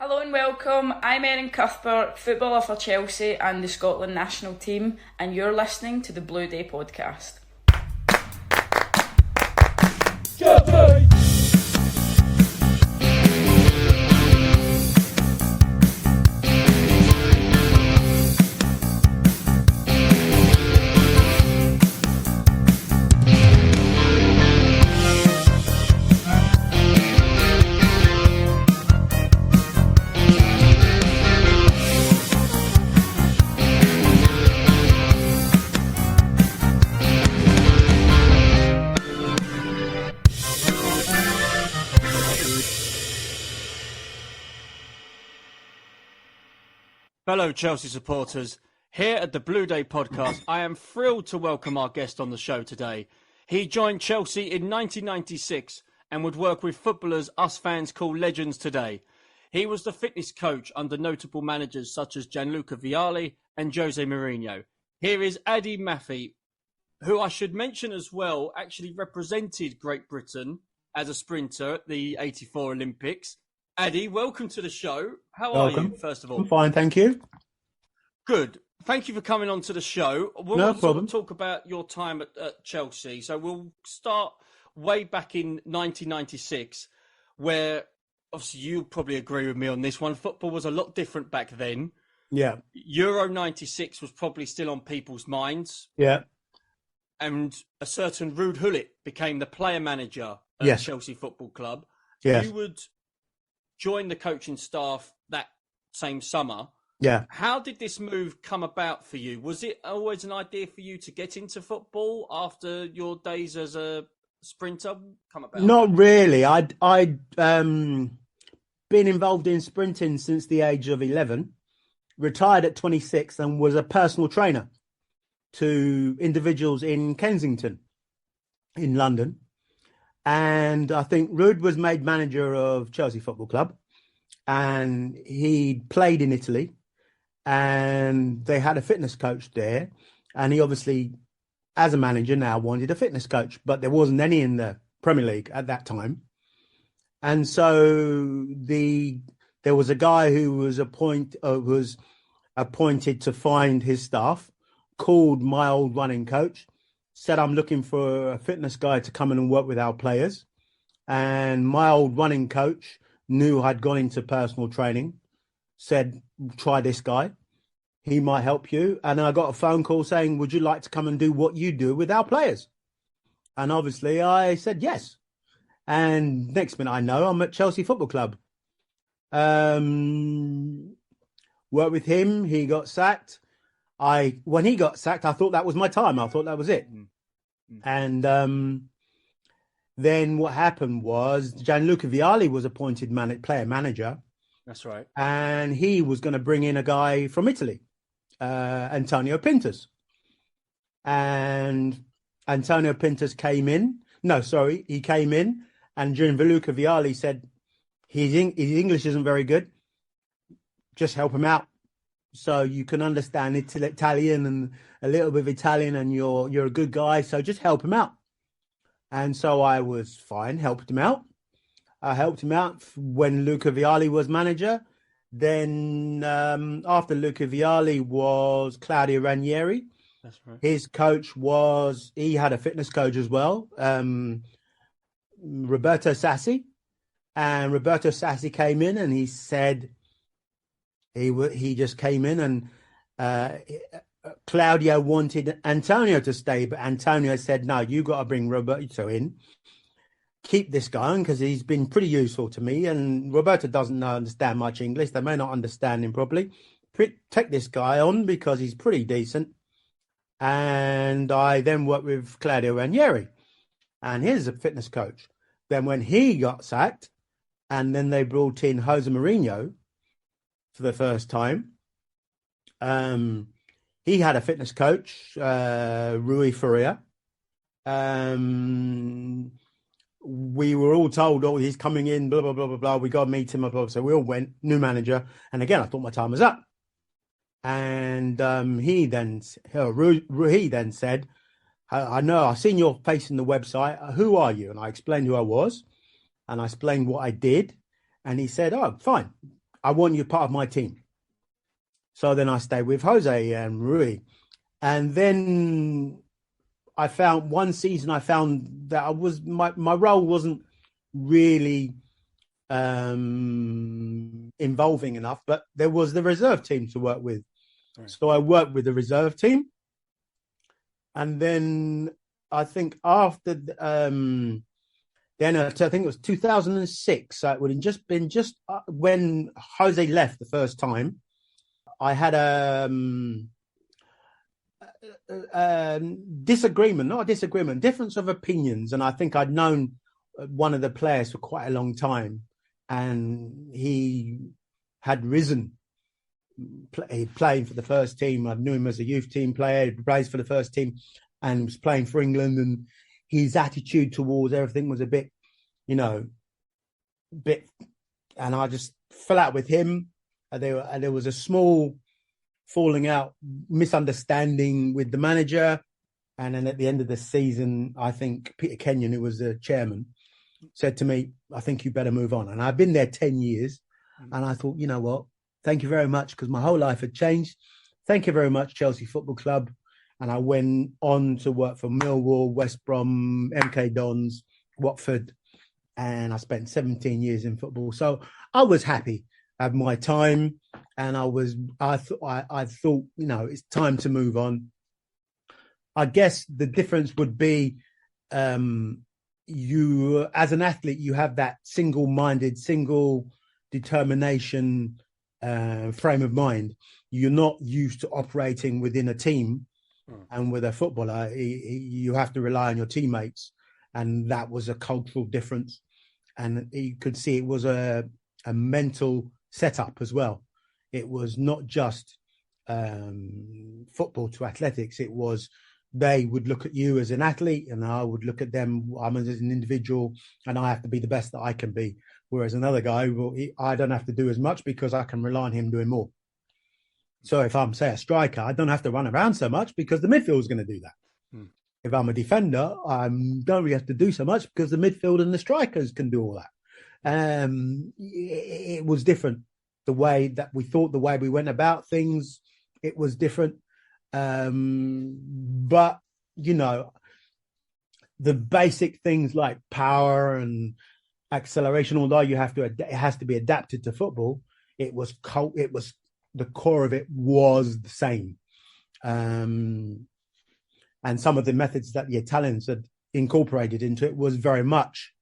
Hello and welcome. I'm Erin Cuthbert, footballer for Chelsea and the Scotland national team, and you're listening to the Blue Day podcast. Chelsea! Fellow Chelsea supporters, here at the Blue Day podcast, I am thrilled to welcome our guest on the show today. He joined Chelsea in 1996 and would work with footballers us fans call legends today. He was the fitness coach under notable managers such as Gianluca Vialli and Jose Mourinho. Here is Ade Mafe, who I should mention as well actually represented Great Britain as a sprinter at the 84 Olympics. Ade, welcome to the show. How are you, first of all? I'm fine, thank you. Good. Thank you for coming on to the show. No problem. Talk about your time at Chelsea. So we'll start way back in 1996, where obviously you probably agree with me on this one. Football was a lot different back then. Yeah. Euro 96 was probably still on people's minds. Yeah. And a certain Ruud Gullit became the player manager at Chelsea Football Club. Yes. You would join the coaching staff that same summer. Yeah. How did this move come about for you? Was it always an idea for you to get into football after your days as a sprinter come about? Not really. I'd been involved in sprinting since the age of 11, retired at 26 and was a personal trainer to individuals in Kensington in London. And I think Ruud was made manager of Chelsea Football Club, and he played in Italy, and they had a fitness coach there. And he obviously, as a manager now, wanted a fitness coach, but there wasn't any in the Premier League at that time. And so there was a guy who was appointed to find his staff, called my old running coach, said, I'm looking for a fitness guy to come in and work with our players. And my old running coach knew I'd gone into personal training, said, try this guy. He might help you. And I got a phone call saying, would you like to come and do what you do with our players? And obviously I said yes. And next minute I know I'm at Chelsea Football Club. Worked with him. He got sacked. When he got sacked, I thought that was my time. I thought that was it. And then what happened was Gianluca Vialli was appointed player manager. That's right. And he was going to bring in a guy from Italy, Antonio Pintus. And Antonio Pintus came in. He came in. And Gianluca Vialli said, his English isn't very good. Just help him out. So you can understand Italian and a little bit of Italian, and you're a good guy. So just help him out. And so I was fine, helped him out. I helped him out when Luca Vialli was manager. Then after Luca Vialli was Claudio Ranieri. That's right. His coach he had a fitness coach as well, Roberto Sassi. And Roberto Sassi came in and he said, he just came in and Claudio wanted Antonio to stay, but Antonio said, no, you got to bring Roberto in. Keep this going because he's been pretty useful to me. And Roberto doesn't understand much English. They may not understand him properly. Take this guy on because he's pretty decent. And I then worked with Claudio Ranieri, and he's a fitness coach. Then when he got sacked, and then they brought in Jose Mourinho for the first time. He had a fitness coach, Rui Faria. We were all told, oh, he's coming in, blah, blah, blah, blah, blah. We got to meet him, blah, blah. So we all went, new manager. And again, I thought my time was up. And he then said, I know, I've seen your face in the website. Who are you? And I explained who I was. And I explained what I did. And he said, oh, fine. I want you part of my team. So then I stayed with Jose and Rui. And then I found one season, I found that my role wasn't really involving enough, but there was the reserve team to work with. Right. So I worked with the reserve team. And then I think after then, I think it was 2006. So it would have just been when Jose left the first time. I had a difference of opinions, and I think I'd known one of the players for quite a long time, and he had risen, playing for the first team. I knew him as a youth team player. He plays for the first team, and was playing for England. And his attitude towards everything was a bit, and I just fell out with him. There was a small falling out, misunderstanding with the manager. And then at the end of the season, I think Peter Kenyon, who was the chairman, said to me, I think you better move on. And I've been there 10 years. And I thought, you know what? Thank you very much, because my whole life had changed. Thank you very much, Chelsea Football Club. And I went on to work for Millwall, West Brom, MK Dons, Watford. And I spent 17 years in football. So I was happy at my time. And I thought, it's time to move on. I guess the difference would be you, as an athlete, you have that single-minded, single determination frame of mind. You're not used to operating within a team, and with a footballer, you have to rely on your teammates, and that was a cultural difference. And you could see it was a mental setup as well. It was not just football to athletics. It was, they would look at you as an athlete, and I would look at them, I'm as an individual, and I have to be the best that I can be. Whereas another guy, I don't have to do as much because I can rely on him doing more. So if I'm, say, a striker, I don't have to run around so much because the midfield is going to do that. If I'm a defender, I don't really have to do so much because the midfield and the strikers can do all that. It was different. The way that we thought, the way we went about things, it was different. But, the basic things like power and acceleration, although it has to be adapted to football, the core of it was the same. And some of the methods that the Italians had incorporated into it was very much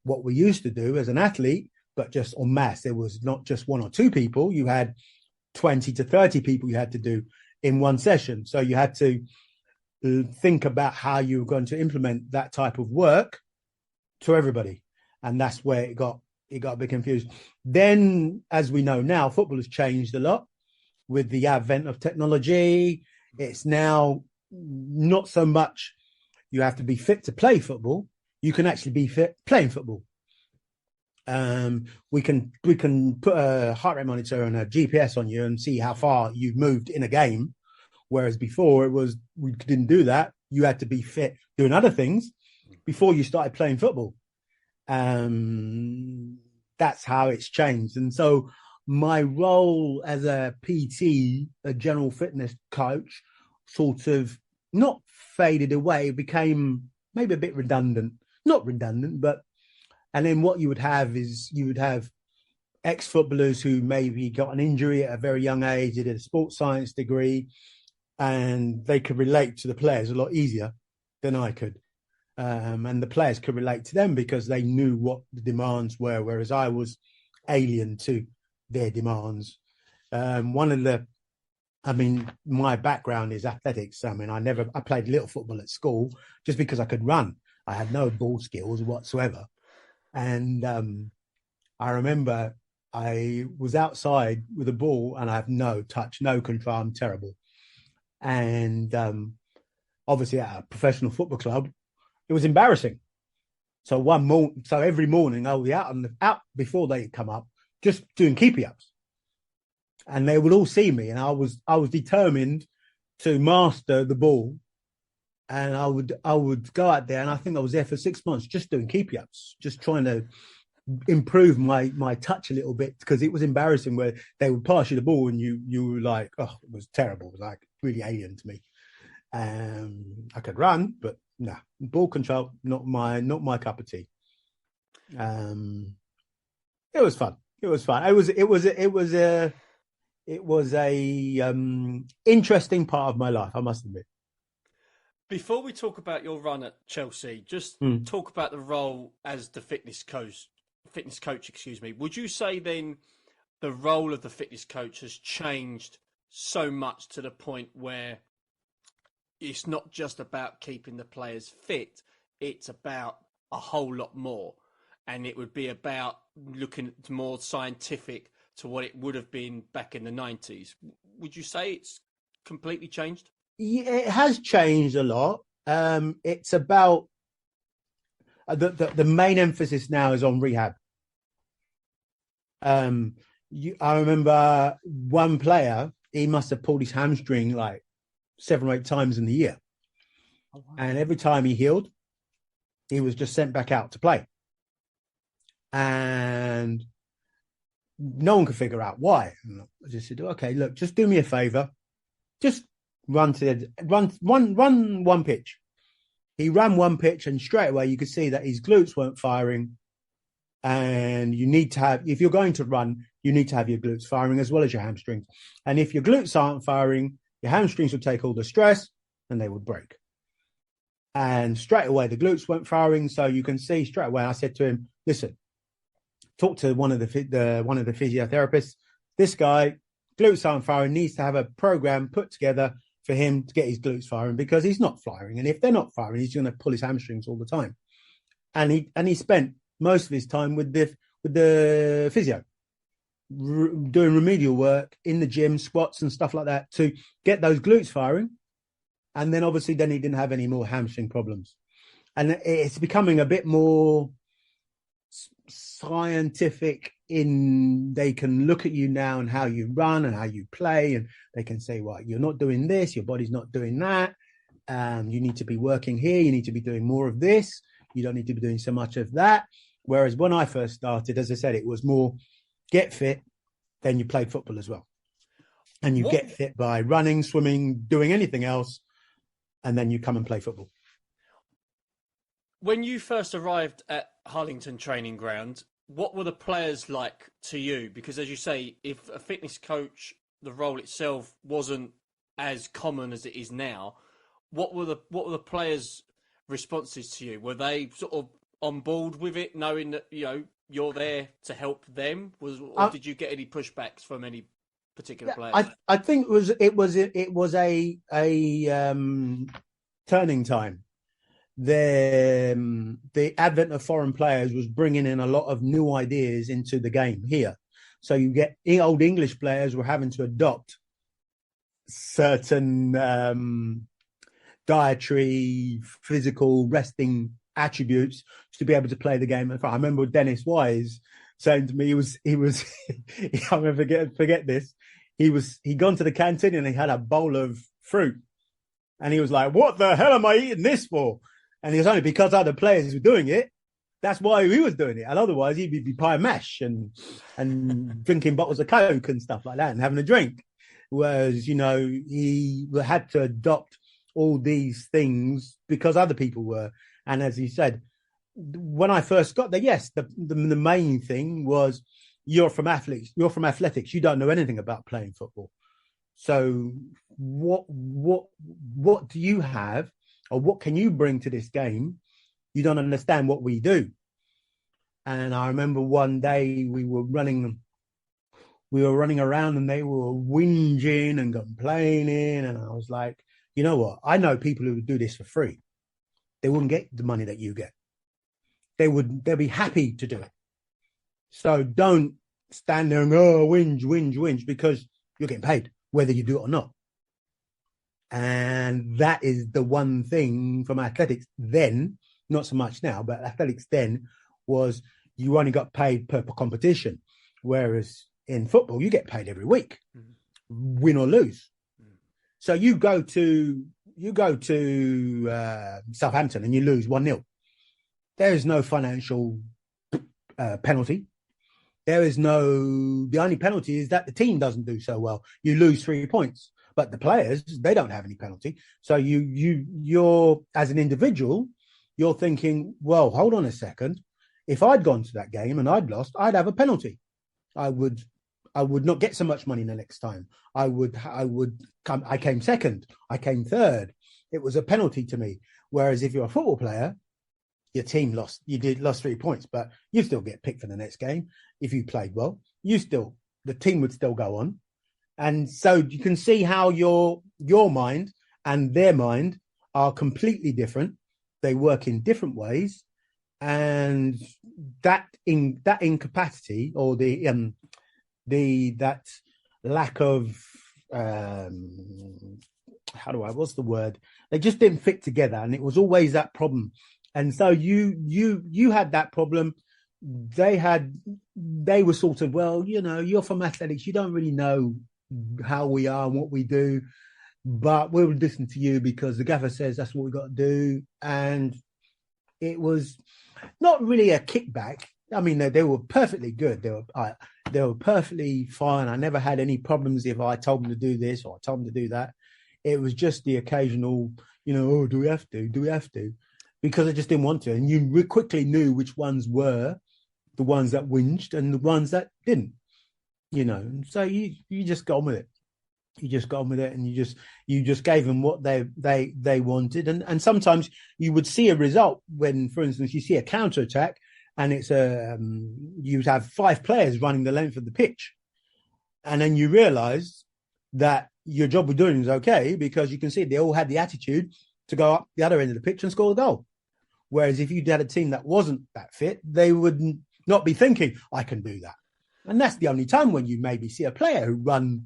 what we used to do as an athlete, but just en masse. There was not just one or two people. You had 20 to 30 people you had to do in one session. So you had to think about how you were going to implement that type of work to everybody. And that's where it got a bit confused. Then, as we know now, football has changed a lot with the advent of technology. It's now not so much you have to be fit to play football. You can actually be fit playing football. We can put a heart rate monitor and a GPS on you and see how far you've moved in a game. Whereas before we didn't do that. You had to be fit doing other things before you started playing football. That's how it's changed. And so my role as a PT, a general fitness coach, sort of not faded away, became maybe a bit redundant. Not redundant, but, and then what you would have is you would have ex-footballers who maybe got an injury at a very young age, they did a sports science degree, and they could relate to the players a lot easier than I could. And the players could relate to them because they knew what the demands were, whereas I was alien to their demands. My background is athletics. I played little football at school just because I could run. I had no ball skills whatsoever. And I remember I was outside with a ball and I have no touch, no control. I'm terrible. And obviously at a professional football club, it was embarrassing. So every morning I'll be out before they come up, just doing keepy ups, and they would all see me. And I was determined to master the ball, and I would go out there. And I think I was there for 6 months, just doing keepy ups, just trying to improve my touch a little bit, because it was embarrassing where they would pass you the ball and you were like, oh, it was terrible. It was like really alien to me. I could run, but no, ball control, not my cup of tea. It was fun. It was a interesting part of my life, I must admit. Before we talk about your run at Chelsea, just talk about the role as the fitness coach. Would you say then the role of the fitness coach has changed so much to the point where it's not just about keeping the players fit, it's about a whole lot more, and it would be about looking at more scientific to what it would have been back in the 90s? Would you say it's completely changed? Yeah, it has changed a lot. It's about the main emphasis now is on rehab. I remember one player, he must have pulled his hamstring like 7 or 8 times in the year. Oh, wow. And every time he healed, he was just sent back out to play. And no one could figure out why. And I just said, okay, look, just do me a favor. Just run one pitch. He ran one pitch, and straight away you could see that his glutes weren't firing. And you need to have, if you're going to run, you need to have your glutes firing as well as your hamstrings. And if your glutes aren't firing, your hamstrings will take all the stress and they would break. And straight away the glutes weren't firing, so you can see straight away. I said to him, listen, talk to one of the physiotherapists. This guy, glutes aren't firing, needs to have a program put together for him to get his glutes firing, because he's not firing. And if they're not firing, he's going to pull his hamstrings all the time. And he spent most of his time with the physio, doing remedial work in the gym, squats and stuff like that to get those glutes firing. And then obviously then he didn't have any more hamstring problems. And it's becoming a bit more scientific in they can look at you now and how you run and how you play, and they can say, well, you're not doing this, your body's not doing that, you need to be working here, you need to be doing more of this, you don't need to be doing so much of that. Whereas when I first started, as I said, it was more get fit, then you played football as well. And you get fit by running, swimming, doing anything else, and then you come and play football. When you first arrived at Harlington Training Ground, what were the players like to you? Because as you say, if a fitness coach, the role itself wasn't as common as it is now, what were the players' responses to you? Were they sort of on board with it, knowing that you're there to help them? Or did you get any pushbacks from any particular players? I think it was a turning time. The advent of foreign players was bringing in a lot of new ideas into the game here. So you get old English players were having to adopt certain dietary, physical, resting attributes to be able to play the game. I remember Dennis Wise saying to me, he was I'll never forget this. He'd gone to the canteen and he had a bowl of fruit, and he was like, "What the hell am I eating this for?" And it was only because other players were doing it. That's why he was doing it. And otherwise, he'd be pie mash and drinking bottles of Coke and stuff like that and having a drink. Whereas, he had to adopt all these things because other people were. And as he said, when I first got there, yes, the main thing was you're from athletics. You don't know anything about playing football. So what do you have, or what can you bring to this game? You don't understand what we do. And I remember one day we were running around and they were whinging and complaining. And I was like, you know what? I know people who would do this for free. They wouldn't get the money that you get. They'll be happy to do it. So don't stand there and whinge, because you're getting paid, whether you do it or not. And that is the one thing from athletics then, not so much now, but athletics then was you only got paid per competition. Whereas in football, you get paid every week, win or lose. So you go to Southampton and you lose 1-0. There is no financial penalty. The only penalty is that the team doesn't do so well. You lose 3 points, but the players, they don't have any penalty. So you're as an individual, you're thinking, well, hold on a second. If I'd gone to that game and I'd lost, I'd have a penalty. I would not get so much money the next time. I came second. I came third. It was a penalty to me. Whereas if you're a football player, your team lost 3 points, but you still get picked for the next game. If you played well, the team would still go on. And so you can see how your mind and their mind are completely different. They work in different ways. And that incapacity or that lack of what's the word? They just didn't fit together, and it was always that problem. And so you had that problem. They were sort of, well, you're from athletics, you don't really know how we are and what we do, but we'll listen to you because the gaffer says that's what we got to do. And it was not really a kickback. I mean, they were perfectly good. They were perfectly fine. I never had any problems if I told them to do this or I told them to do that. It was just the occasional, oh, do we have to? Do we have to? Because I just didn't want to. And you quickly knew which ones were the ones that whinged and the ones that didn't, So you just got on with it. You just got on with it, and you just gave them what they wanted. And sometimes you would see a result when, for instance, you see a counter attack, and it's you have 5 players running the length of the pitch, and then you realise that your job of doing is okay because you can see they all had the attitude to go up the other end of the pitch and score a goal. Whereas if you had a team that wasn't that fit, they would not be thinking, I can do that. And that's the only time when you maybe see a player who run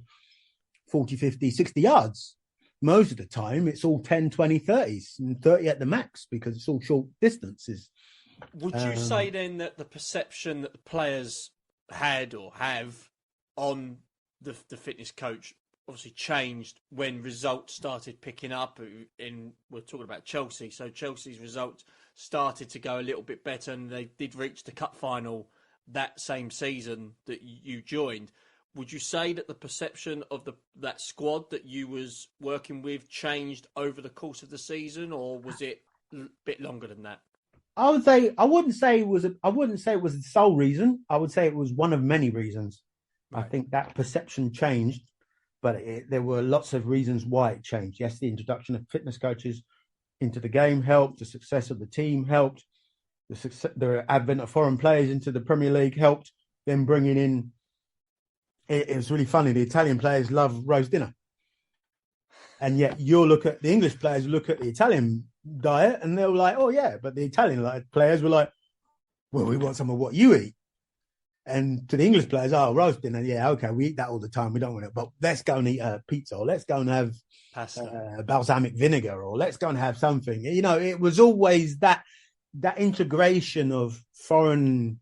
40, 50, 60 yards. Most of the time, it's all 10, 20, 30s, and 30 at the max because it's all short distances. Would you say then that the perception that the players had or have on the fitness coach obviously changed when results started picking up? We're talking about Chelsea, so Chelsea's results started to go a little bit better, and they did reach the cup final that same season that you joined. Would you say that the perception of that squad that you was working with changed over the course of the season, or was it a bit longer than that? I wouldn't say it was the sole reason. I would say it was one of many reasons. Right. I think that perception changed, but there were lots of reasons why it changed. Yes, the introduction of fitness coaches into the game helped. The success of the team helped. The advent of foreign players into the Premier League helped. Then bringing in, it was really funny. The Italian players love roast dinner, and yet the English players look at the Italian diet and they were like, oh yeah, but the Italian players were like, well, we want some of what you eat. And to the English players, roast dinner, yeah, okay, we eat that all the time, we don't want it, but let's go and eat a pizza, or let's go and have balsamic vinegar, or let's go and have something. It was always that integration of foreign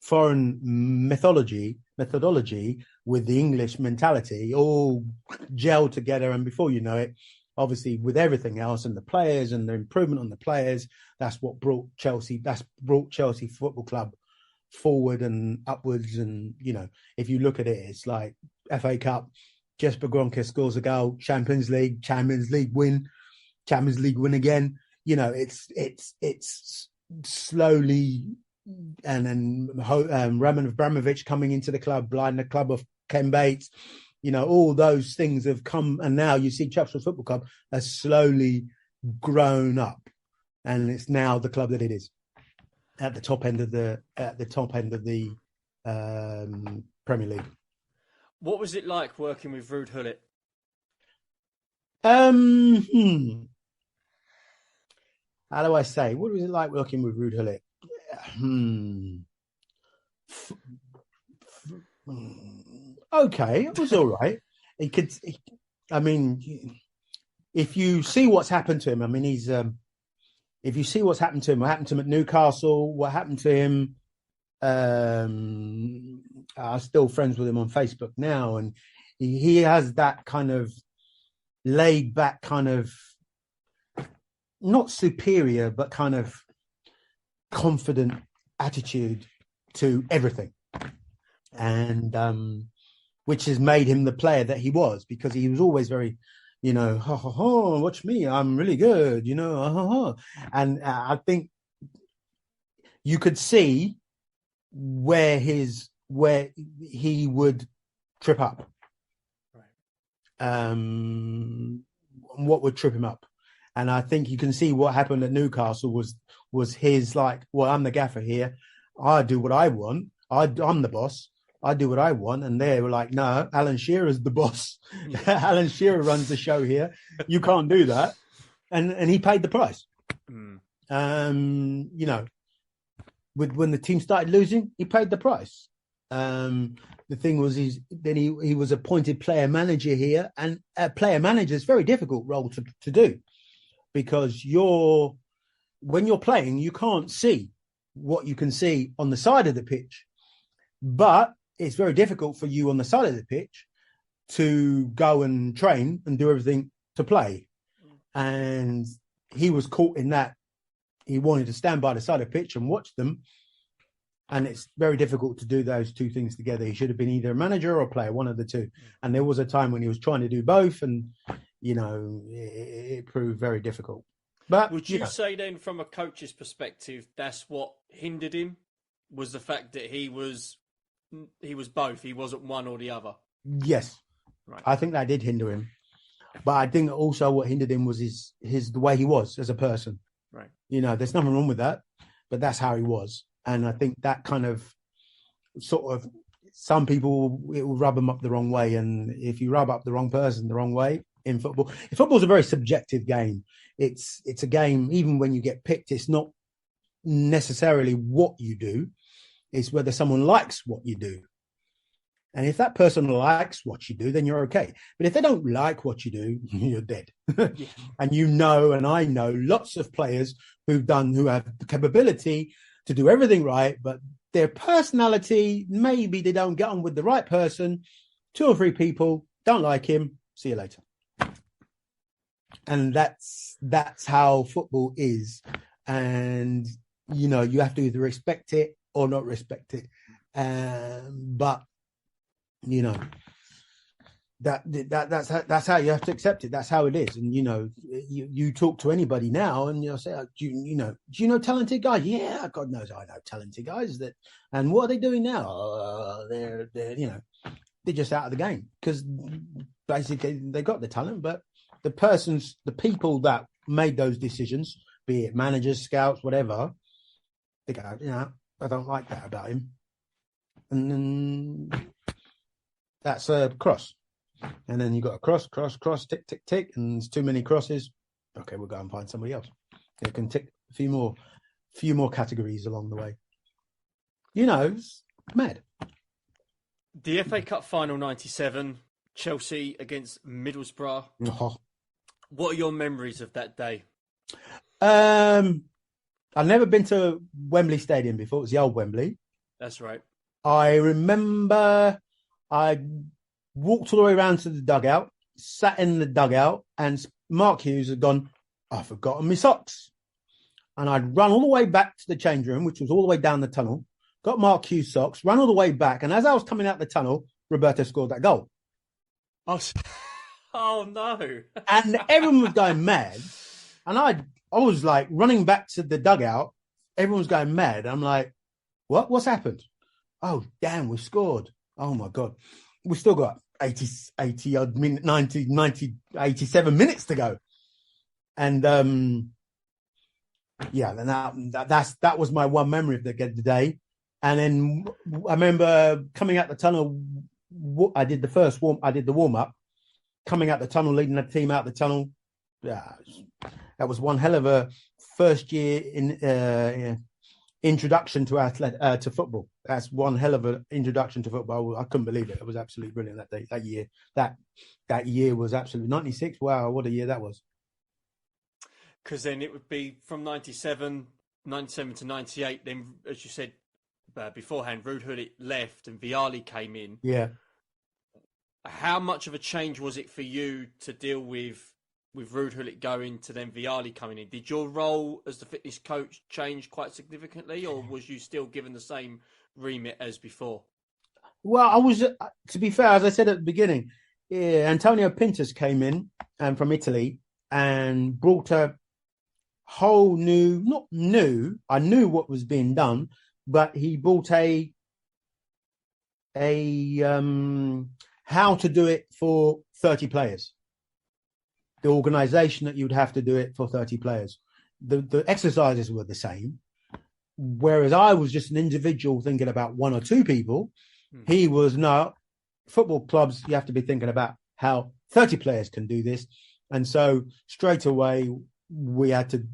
methodology with the English mentality all gel together, and before you know it, obviously with everything else and the players and the improvement on the players, that's what brought Chelsea Football Club forward and upwards. And if you look at it, it's like FA Cup, Jesper Gronke scores a goal, Champions League win again. It's slowly, and then Roman Abramovich coming into the club, buying the club of Ken Bates. All those things have come, and now you see Chelsea Football Club has slowly grown up, and it's now the club that it is at the top end of the Premier League. What was it like working with Ruud Gullit? How do I say? What was it like working with Ruud Gullit? Okay, it was all right. If you see what's happened to him, if you see what's happened to him, what happened to him at Newcastle, what happened to him, I'm still friends with him on Facebook now, and he has that kind of laid back, kind of not superior, but kind of confident attitude to everything, and which has made him the player that he was, because he was always very, ha ha ha, watch me, I'm really good, ha ha ha. And I think you could see where he would trip up. What would trip him up. And I think you can see what happened at Newcastle was his, like, well, I'm the gaffer here. I do what I want. I'm the boss. I do what I want. And they were like, no, Alan Shearer's the boss. Alan Shearer runs the show here. You can't do that. And he paid the price. When the team started losing, he paid the price. The thing was, he was appointed player manager here, and a player manager is a very difficult role to do, because when you're playing, you can't see what you can see on the side of the pitch, but it's very difficult for you on the side of the pitch to go and train and do everything to play. And he was caught in that. He wanted to stand by the side of the pitch and watch them. And it's very difficult to do those two things together. He should have been either a manager or a player, one of the two. And there was a time when he was trying to do both, and, it proved very difficult. But would you say then, from a coach's perspective, that's what hindered him, was the fact that he was both. He wasn't one or the other. Yes. Right. I think that did hinder him. But I think also what hindered him was the way he was as a person. Right. There's nothing wrong with that, but that's how he was. And I think that kind of some people, it will rub them up the wrong way. And if you rub up the wrong person the wrong way in football's a very subjective game. It's a game, even when you get picked, it's not necessarily what you do. It's whether someone likes what you do. And if that person likes what you do, then you're okay. But if they don't like what you do, you're dead. Yeah. And and I know lots of players who have the capability to do everything right, but their personality, maybe they don't get on with the right person. 2 or 3 people don't like him. See you later. And that's how football is. And, you have to either respect it or not respect it. But, that's how you have to accept it. That's how it is. And you talk to anybody now, and you'll say, do you know talented guys? Yeah, God knows I know talented guys. And what are they doing now? They're just out of the game, because basically they got the talent, but the people that made those decisions, be it managers, scouts, whatever, they go, I don't like that about him, and then that's a cross. And then you got a cross, tick, tick, tick, and there's too many crosses. Okay, we'll go and find somebody else. They can tick a few more categories along the way. It's mad. The FA Cup final '97, Chelsea against Middlesbrough. Oh. What are your memories of that day? I've never been to Wembley Stadium before. It was the old Wembley. That's right. I remember I walked all the way around to the dugout, sat in the dugout, and Mark Hughes had gone, I've forgotten my socks. And I'd run all the way back to the change room, which was all the way down the tunnel, got Mark Hughes' socks, ran all the way back. And as I was coming out the tunnel, Roberto scored that goal. Oh no. And everyone was going mad. And I was like running back to the dugout. Everyone was going mad. I'm like, what's happened? Oh, damn, we scored. Oh my God. We still got 80 odd minutes, 90, 87 minutes to go. And then that was my one memory of the day. And then I remember coming out the tunnel. I did the warm up, coming out the tunnel, leading the team out the tunnel. Yeah, that was one hell of a first year in introduction to football. That's one hell of an introduction to football. I couldn't believe it. It was absolutely brilliant that day, that year. That year was absolutely 96. Wow, what a year that was. Because then it would be from 97 to 98. Then, as you said beforehand, Ruud Gullit left and Vialli came in. Yeah. How much of a change was it for you to deal with with Ruud Gullit going to then Vialli coming in. Did your role as the fitness coach change quite significantly, or was you still given the same remit as before? Well, I was, to be fair, as I said at the beginning, Antonio Pintus came in from Italy and brought a whole new, not new, I knew what was being done, but he brought a how to do it for 30 players. The organization that you'd have to do it for 30 players. The exercises were the same. Whereas I was just an individual thinking about one or two people, he was not. Football clubs, you have to be thinking about how 30 players can do this. And so straight away, we had to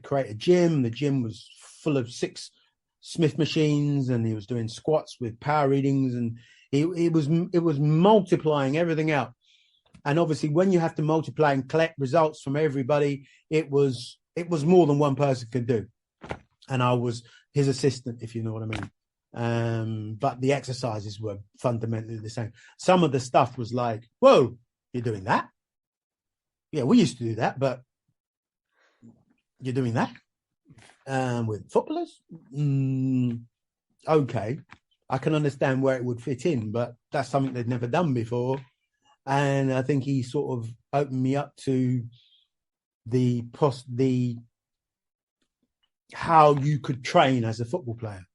create a gym. The gym was full of 6 Smith machines, and he was doing squats with power readings, and it was multiplying everything out. And obviously, when you have to multiply and collect results from everybody, it was more than one person could do. And I was his assistant, if you know what I mean. But the exercises were fundamentally the same. Some of the stuff was like, whoa, you're doing that? Yeah, we used to do that, but you're doing that with footballers? Okay, I can understand where it would fit in, but that's something they'd never done before. And I think he sort of opened me up to the how you could train as a football player.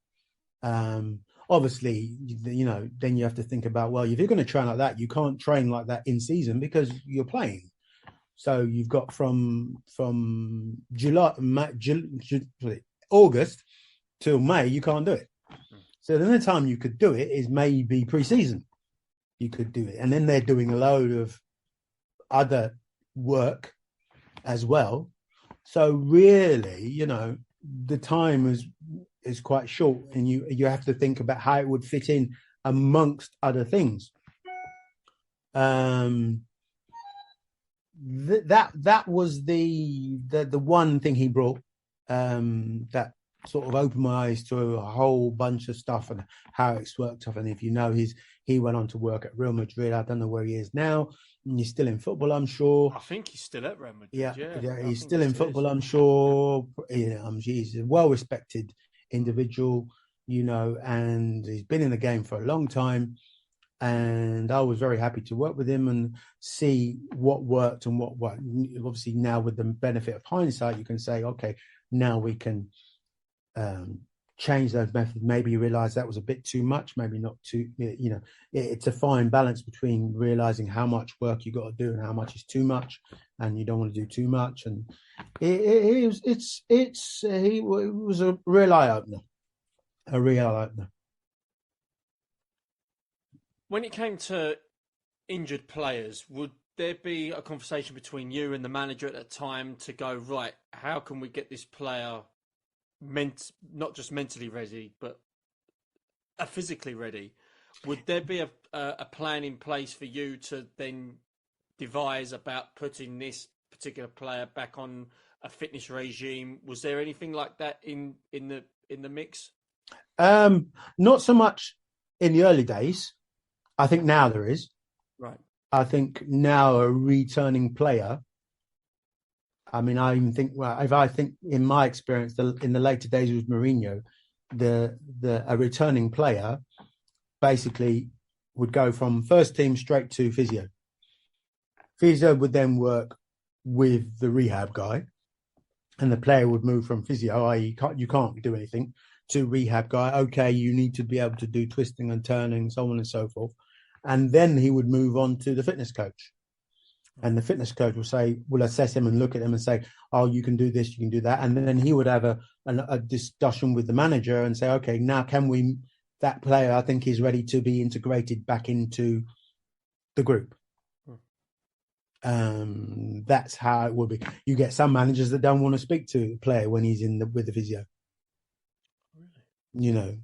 Obviously, you know, then you have to think about, well, if you're going to train like that, you can't train like that in season because you're playing. So you've got from August till May, you can't do it. So the only time you could do it is maybe pre-season. You could do it. And then they're doing a load of other work as well. So really, you know, the time is quite short, and you have to think about how it would fit in amongst other things. That was the one thing he brought that sort of opened my eyes to a whole bunch of stuff and how it's worked off. And if you know, he went on to work at Real Madrid. I don't know where he is now. He's still in football, I'm sure. I think he's still at Real Madrid. Yeah, he's still in football, I'm sure. He's a well-respected individual, you know, and he's been in the game for a long time. And I was very happy to work with him and see what worked and what. Obviously, now with the benefit of hindsight, you can say, okay, now we can change those methods. Maybe you realize that was a bit too much, maybe not too, you know, it's a fine balance between realizing how much work you got to do and how much is too much, and you don't want to do too much. And it was a real eye-opener, When it came to injured players, would there be a conversation between you and the manager at that time to go, right, how can we get this player not just mentally ready, but physically ready? Would there be a plan in place for you to then devise about putting this particular player back on a fitness regime? Was there anything like that in the mix? Not so much in the early days. I think now there is. Right. I think now a returning player, I mean, I even think, well, if I think in my experience, in the later days with Mourinho, a returning player basically would go from first team straight to physio. Physio would then work with the rehab guy, and the player would move from physio, i.e. you can't do anything, to rehab guy. Okay, you need to be able to do twisting and turning, so on and so forth. And then he would move on to the fitness coach. And the fitness coach will assess him and look at him and say, oh, you can do this, you can do that. And then he would have a discussion with the manager and say, okay, now that player, I think, is ready to be integrated back into the group. That's how it will be. You get some managers that don't want to speak to a player when he's with the physio. You know,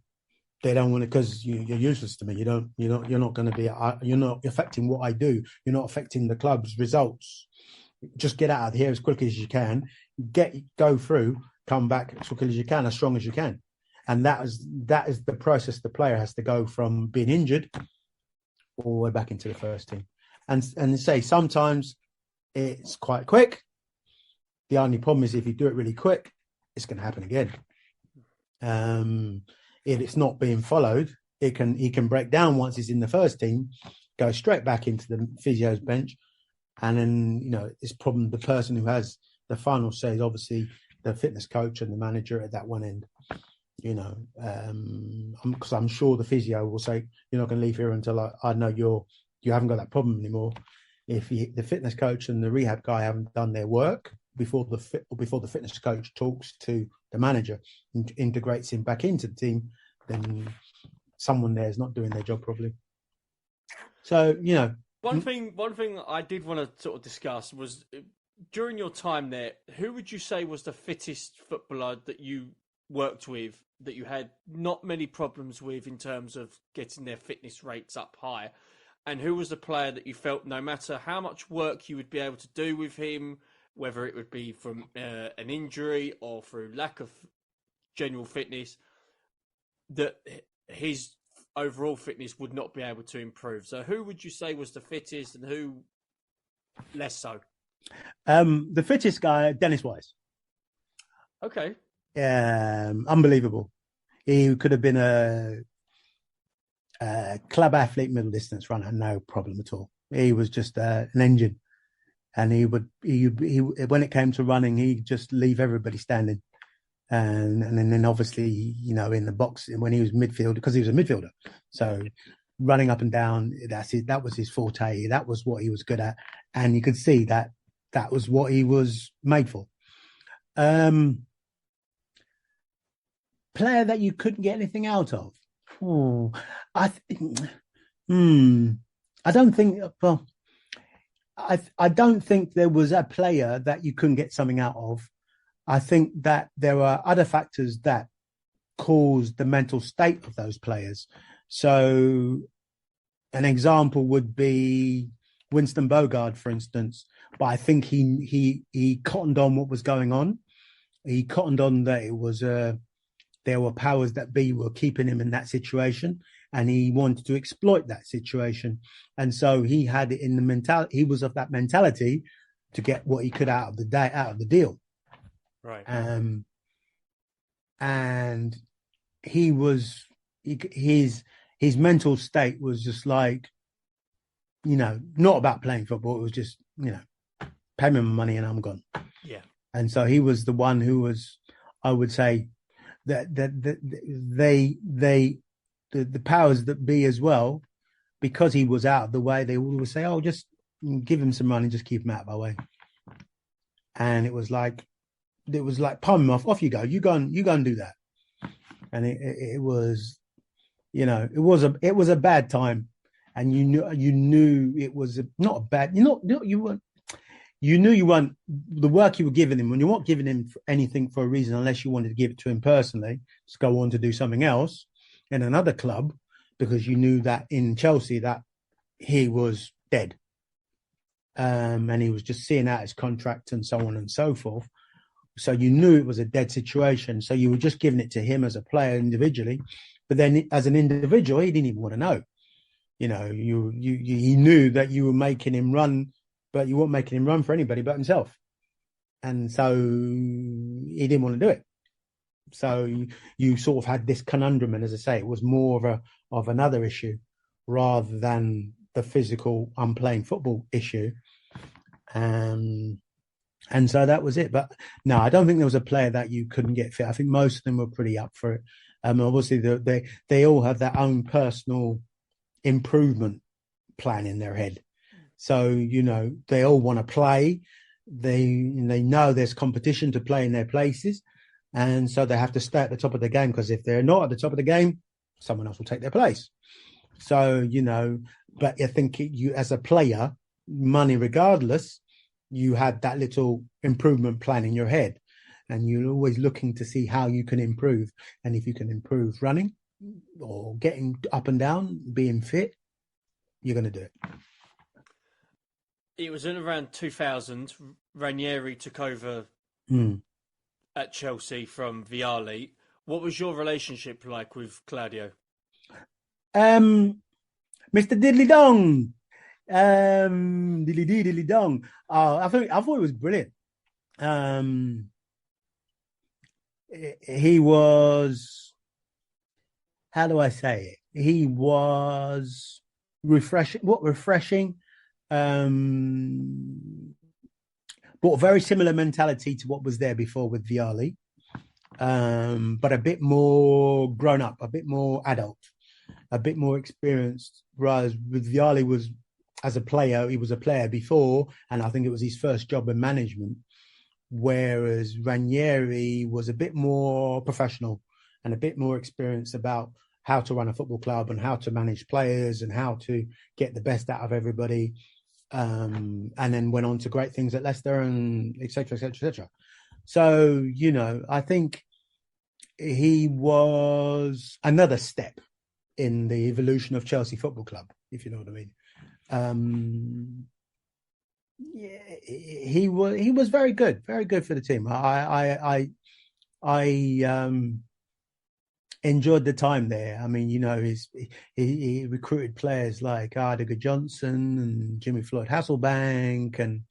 they don't want to, because you're useless to me. You're not going to be. You're not affecting what I do. You're not affecting the club's results. Just get out of here as quickly as you can. Go through, come back as quickly as you can, as strong as you can. And that is the process the player has to go from being injured all the way back into the first team. And say sometimes it's quite quick. The only problem is if you do it really quick, it's going to happen again. If it's not being followed, he can break down once he's in the first team, go straight back into the physio's bench, and then it's problem. The person who has the final say is obviously the fitness coach and the manager at that one end. Because I'm sure the physio will say you're not going to leave here until I know you haven't got that problem anymore. If the fitness coach and the rehab guy haven't done their work before the fitness coach talks to the manager and integrates him back into the team, then someone there is not doing their job properly. So one thing I did want to sort of discuss was, during your time there, who would you say was the fittest footballer that you worked with, that you had not many problems with in terms of getting their fitness rates up high? And who was the player that you felt, no matter how much work you would be able to do with him, whether it would be from an injury or through lack of general fitness, that his overall fitness would not be able to improve? So who would you say was the fittest and who less so? The fittest guy, Dennis Wise. Okay. Unbelievable. He could have been a club athlete, middle distance runner, no problem at all. He was just an engine, and he when it came to running, he'd just leave everybody standing, and then obviously in the box when he was midfield, because he was a midfielder, so running up and down, that was his forte. That was what he was good at, and you could see that was what he was made for. Player that you couldn't get anything out of. I don't think. Well, I don't think there was a player that you couldn't get something out of. I think that there are other factors that caused the mental state of those players. So, an example would be Winston Bogard, for instance. But I think he cottoned on what was going on. He cottoned on that it was there were powers that be were keeping him in that situation, and he wanted to exploit that situation. And so he had it in the mentality. He was of that mentality to get what he could out of the deal. Right. And he was his mental state was just like, not about playing football. It was just, pay me my money and I'm gone. Yeah. And so he was the one who was, I would say, that the powers that be as well, because he was out of the way, they would say, "Oh, just give him some money, just keep him out of our way." And it was like, palm him off you go, you go and do that. And it was, it was a bad time, and you knew it was not a bad. You knew you weren't, the work you were giving him, when you weren't giving him anything for a reason, unless you wanted to give it to him personally, just go on to do something else in another club, because you knew that in Chelsea that he was dead. And he was just seeing out his contract and so on and so forth. So you knew it was a dead situation. So you were just giving it to him as a player individually. But then as an individual, he didn't even want to know. He knew that you were making him run, but you weren't making him run for anybody but himself. And so he didn't want to do it. So you sort of had this conundrum. And as I say, it was more of another issue rather than the physical, I'm playing football issue. And so that was it. But no, I don't think there was a player that you couldn't get fit. I think most of them were pretty up for it. Obviously, they all have their own personal improvement plan in their head. So, they all want to play. They know there's competition to play in their places. And so they have to stay at the top of the game, because if they're not at the top of the game, someone else will take their place. So, but I think you, as a player, money regardless, you had that little improvement plan in your head, and you're always looking to see how you can improve. And if you can improve running or getting up and down, being fit, you're going to do it. It was in around 2000, Ranieri took over at Chelsea from Vialli. What was your relationship like with Claudio? Mr. Diddly Dong. Dilly dee, dilly dong. Oh, I thought it was brilliant. He was, how do I say it? He was refreshing. What refreshing? Um, Brought a very similar mentality to what was there before with Viali, but a bit more grown up, a bit more adult, a bit more experienced. Whereas with Viali was as a player, he was a player before, and I think it was his first job in management. Whereas Ranieri was a bit more professional and a bit more experienced about how to run a football club and how to manage players and how to get the best out of everybody. And then went on to great things at Leicester and et cetera, et cetera, et cetera. So, I think he was another step in the evolution of Chelsea Football Club, if you know what I mean. Yeah, he was very good for the team. I enjoyed the time there. I mean, he recruited players like Ade Johnson and Jimmy Floyd Hasselbank and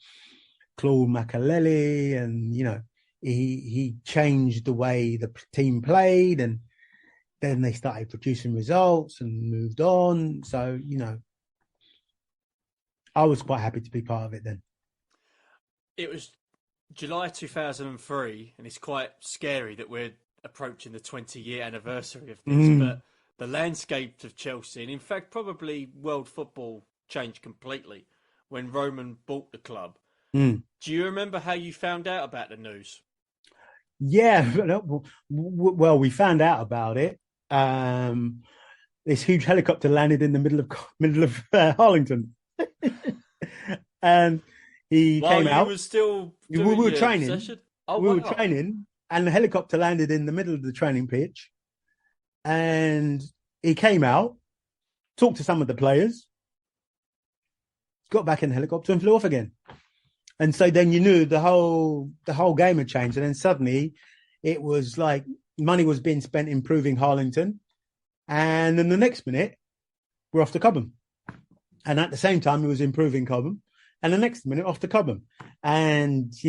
Claude Makaleli, and he changed the way the team played, and then they started producing results and moved on. So I was quite happy to be part of it then. It was July 2003, and it's quite scary that we're approaching the 20-year anniversary of this, but the landscape of Chelsea, and in fact probably world football, changed completely when Roman bought the club. Do you remember how you found out about the news? Yeah, well, we found out about it. This huge helicopter landed in the middle of Harlington, and he came out. Was still we were training. Session? Oh, we were training, and the helicopter landed in the middle of the training pitch. And he came out, talked to some of the players, got back in the helicopter, and flew off again. And so then you knew the whole game had changed. And then suddenly, it was like money was being spent improving Harlington, and then the next minute, we're off to Cobham. And at the same time, he was improving Cobham. And the next minute, off to Cobham. And, he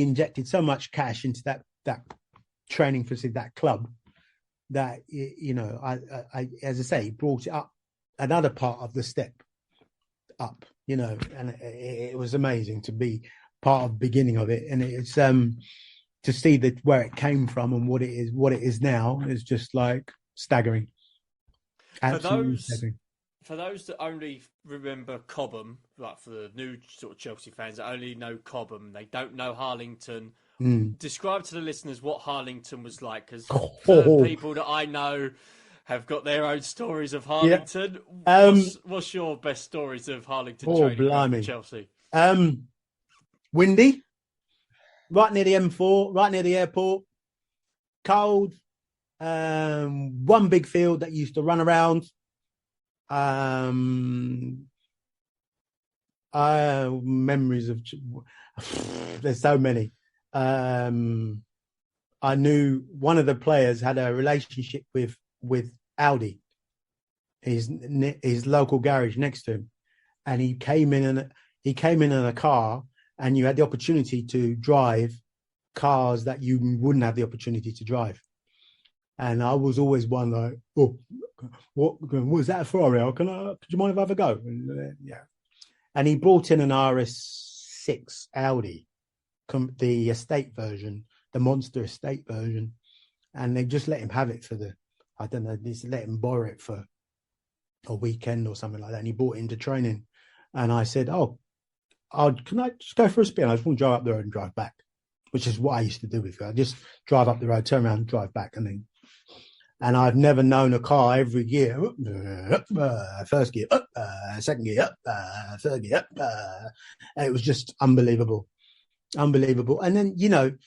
injected so much cash into that training facility, that club, that, I as I say, brought it up another part of the step up, and it was amazing to be part of the beginning of it. And it's, to see that where it came from and what it is now is just like staggering. Absolutely staggering. For those that only remember Cobham, like for the new sort of Chelsea fans that only know Cobham, they don't know Harlington. Describe to the listeners what Harlington was like, because people that I know have got their own stories of Harlington. Yeah. What's your best stories of Harlington training for Chelsea? Windy, right near the M4, right near the airport, cold, one big field that used to run around. Memories of there's so many. I knew one of the players had a relationship with Audi, his local garage next to him, and he came in a car, and you had the opportunity to drive cars that you wouldn't have the opportunity to drive. And I was always one like, oh, what was that a Ferrari? Could you mind if I have a go? And, yeah. And he brought in an RS6 Audi, the estate version, the monster estate version. And they just let him have it let him borrow it for a weekend or something like that. And he brought it into training. And I said, can I just go for a spin? I just want to drive up the road and drive back, which is what I used to do with you. I just drive up the road, turn around, and drive back, and I've never known a car every gear, first gear, second gear, third gear, and it was just unbelievable. And then,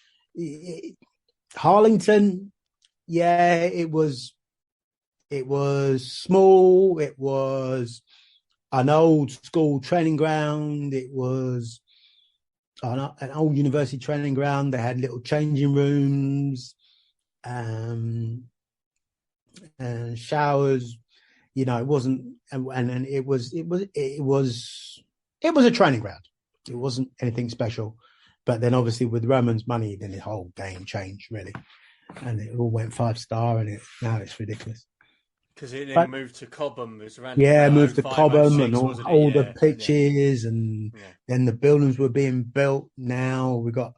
Harlington, yeah, it was small. It was an old school training ground. It was an old university training ground. They had little changing rooms, and showers. You know, it wasn't, and it was a training ground. It wasn't anything special. But then obviously with Roman's money, then the whole game changed really, and it all went 5-star, and now it's ridiculous. Because it then moved to Cobham. It was around moved to 05, Cobham 06, and all the pitches, and then the buildings were being built. Now we got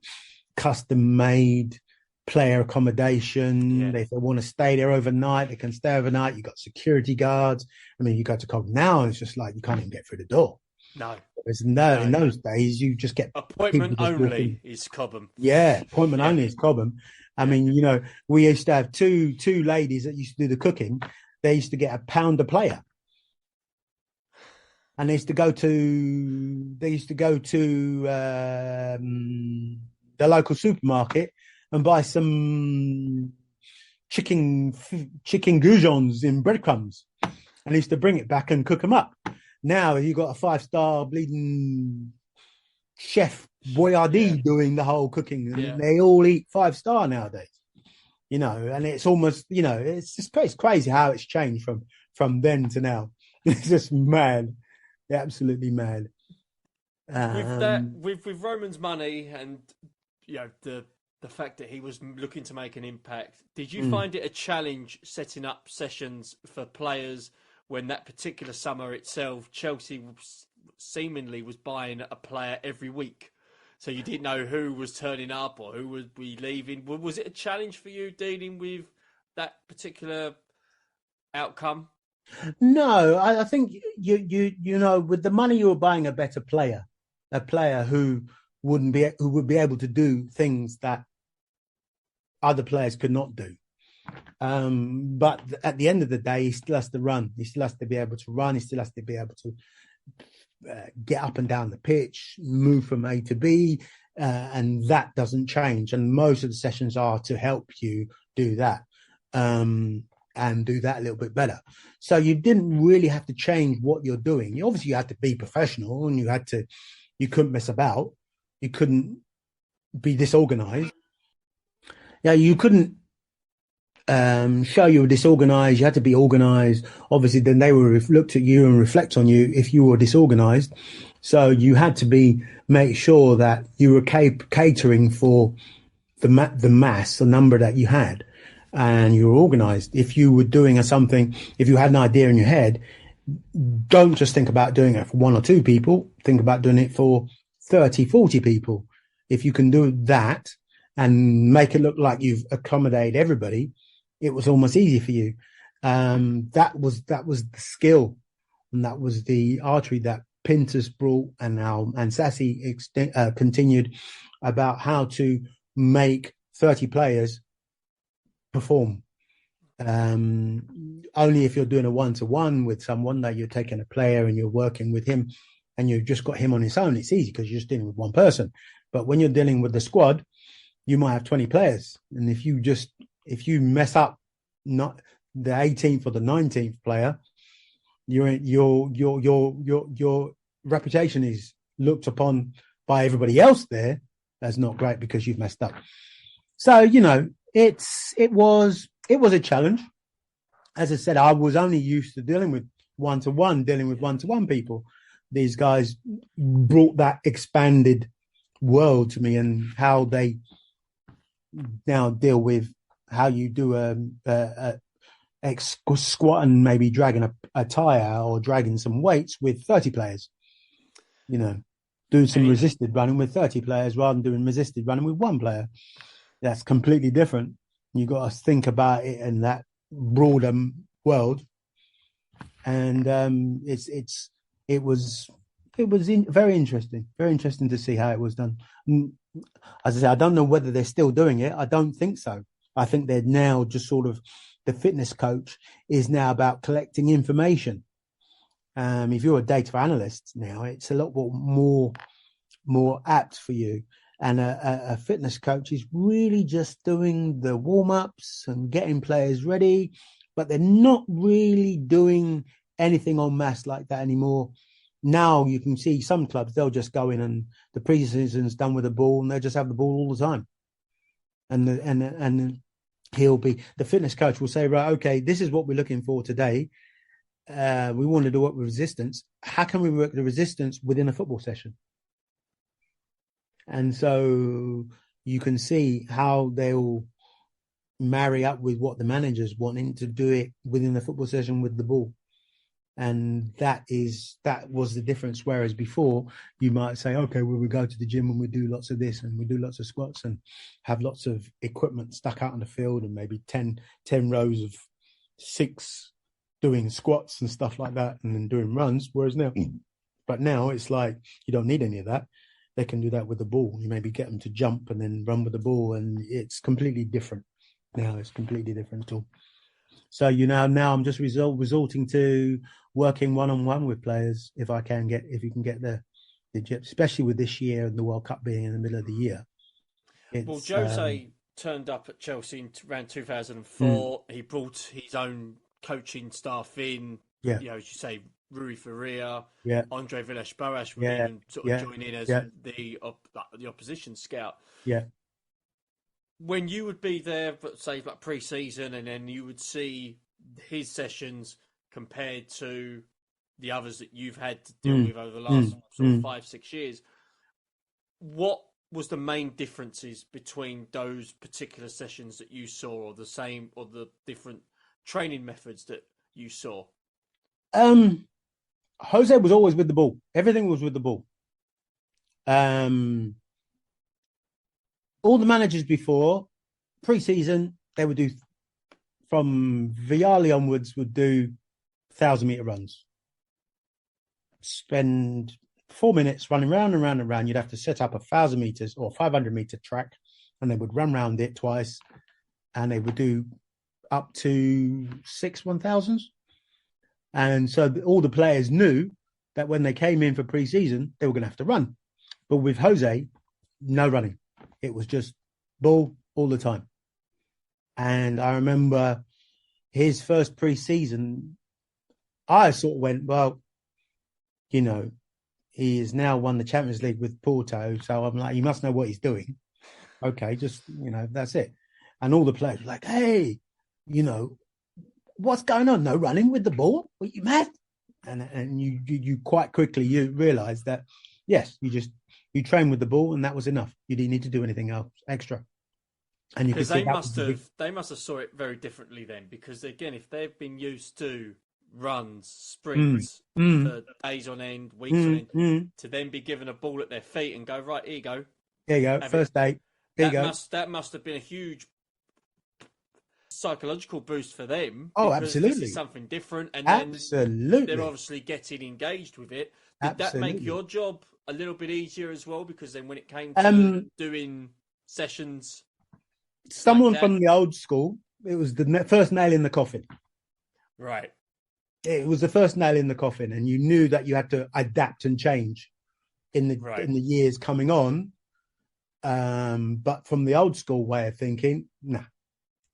custom made player accommodation. If they want to stay there overnight, they can stay overnight. You got security guards. I mean, you go to Cobham now, and it's just like you can't even get through the door. No. In those days, you just get appointment only is Cobham. Yeah, appointment only is Cobham. I mean, you know, we used to have two ladies that used to do the cooking. They used to get £1 a player, and they used to go to the local supermarket and buy some chicken goujons in breadcrumbs, and they used to bring it back and cook them up. Now you got a 5-star bleeding chef Boyardee doing the whole cooking, and they all eat 5-star nowadays. You know, and it's almost, you know, it's crazy how it's changed from then to now. It's just mad, absolutely mad. With Roman's money and you know the fact that he was looking to make an impact, did you find it a challenge setting up sessions for players when that particular summer itself, Chelsea seemingly was buying a player every week? So you didn't know who was turning up or who would be leaving. Was it a challenge for you dealing with that particular outcome? No, I think you know, with the money you were buying a better player, a player who would be able to do things that other players could not do. But at the end of the day, he still has to run. He still has to be able to run. He still has to be able to get up and down the pitch, move from A to B, and that doesn't change. And most of the sessions are to help you do that, and do that a little bit better. So you didn't really have to change what you're doing. You had to be professional, and you couldn't mess about. You couldn't be disorganized. Yeah, you couldn't show you were disorganized. You had to be organized. Obviously, then they would look at you and reflect on you if you were disorganized. So you had to make sure that you were catering for the mass, the number that you had, and you were organized. If you were doing something, if you had an idea in your head, don't just think about doing it for 1 or 2 people. Think about doing it for 30, 40 people. If you can do that and make it look like you've accommodated everybody, it was almost easy for you. That was the skill, and that was the artery that Pintus brought, and Sassy continued about how to make 30 players perform. Only if you're doing a 1-to-1 with someone, that you're taking a player and you're working with him, and you've just got him on his own, it's easy because you're just dealing with one person. But when you're dealing with the squad, you might have 20 players, and if you mess up not the 18th or the 19th player, your reputation is looked upon by everybody else there as not great because you've messed up. So, you know, it was a challenge. As I said, I was only used to dealing with one-to-one people. These guys brought that expanded world to me, and how they now deal with how you do a squat and maybe dragging a tire or dragging some weights with 30 players. You know, doing some resisted running with 30 players rather than doing resisted running with 1 player. That's completely different. You got to think about it in that broader world, and it was very interesting to see how it was done. As I say, I don't know whether they're still doing it. I don't think so. I think they're now just sort of, the fitness coach is now about collecting information. If you're a data analyst now, it's a lot more apt for you. And a fitness coach is really just doing the warm-ups and getting players ready, but they're not really doing anything en masse like that anymore. Now you can see some clubs, they'll just go in and the pre-season's done with the ball, and they'll just have the ball all the time. And the fitness coach will say, right, okay, this is what we're looking for today. we wanted to work with resistance. How can we work the resistance within a football session? And so you can see how they'll marry up with what the manager's wanting to do it within the football session with the ball. And that was the difference. Whereas before, you might say, okay, well, we go to the gym and we do lots of this and we do lots of squats and have lots of equipment stuck out on the field and maybe 10 rows of 6 doing squats and stuff like that and then doing runs. Whereas now it's like you don't need any of that. They can do that with the ball. You maybe get them to jump and then run with the ball, and it's completely different. Now it's completely different tool. So now I'm just resorting to working one-on-one with players if you can get the especially with this year and the World Cup being in the middle of the year. Well, Jose turned up at Chelsea in around 2004. He brought his own coaching staff in. Yeah. As you say, Rui Faria, Andre Villas-Boas would even sort of join in as the opposition scout. Yeah. When you would be there, say, like pre-season, and then you would see his sessions compared to the others that you've had to deal with over the last sort of 5-6 years, what was the main differences between those particular sessions that you saw, or the same, or the different training methods that you saw? Jose was always with the ball. Everything was with the ball. All the managers before pre-season, they would do from Vialli onwards would do 1,000-meter runs. Spend 4 minutes running round and round and round. You'd have to set up 1,000 meters or 500-meter track, and they would run round it twice, and they would do up to 6 1,000s. And so all the players knew that when they came in for pre-season, they were going to have to run. But with Jose, no running. It was just ball all the time. And I remember his first pre-season, I sort of went, well, he has now won the Champions League with Porto. So I'm like, he must know what he's doing. Okay, just, that's it. And all the players were like, hey, what's going on? No running with the ball? Are you mad? And you quite quickly, you realise that, yes, you train with the ball and that was enough. You didn't need to do anything else extra. And you could they must have saw it very differently then, because again, if they've been used to runs, sprints for days on end, weeks on end, to then be given a ball at their feet and go, right, here you go. There you go. First day. That must have been a huge psychological boost for them. Oh, absolutely. This is something different, and absolutely, they're obviously getting engaged with it. Did that make your job a little bit easier as well? Because then when it came to doing sessions, someone from the old school, it was the first nail in the coffin. Right. It was the first nail in the coffin, and you knew that you had to adapt and change in the years coming on. But from the old school way of thinking, nah,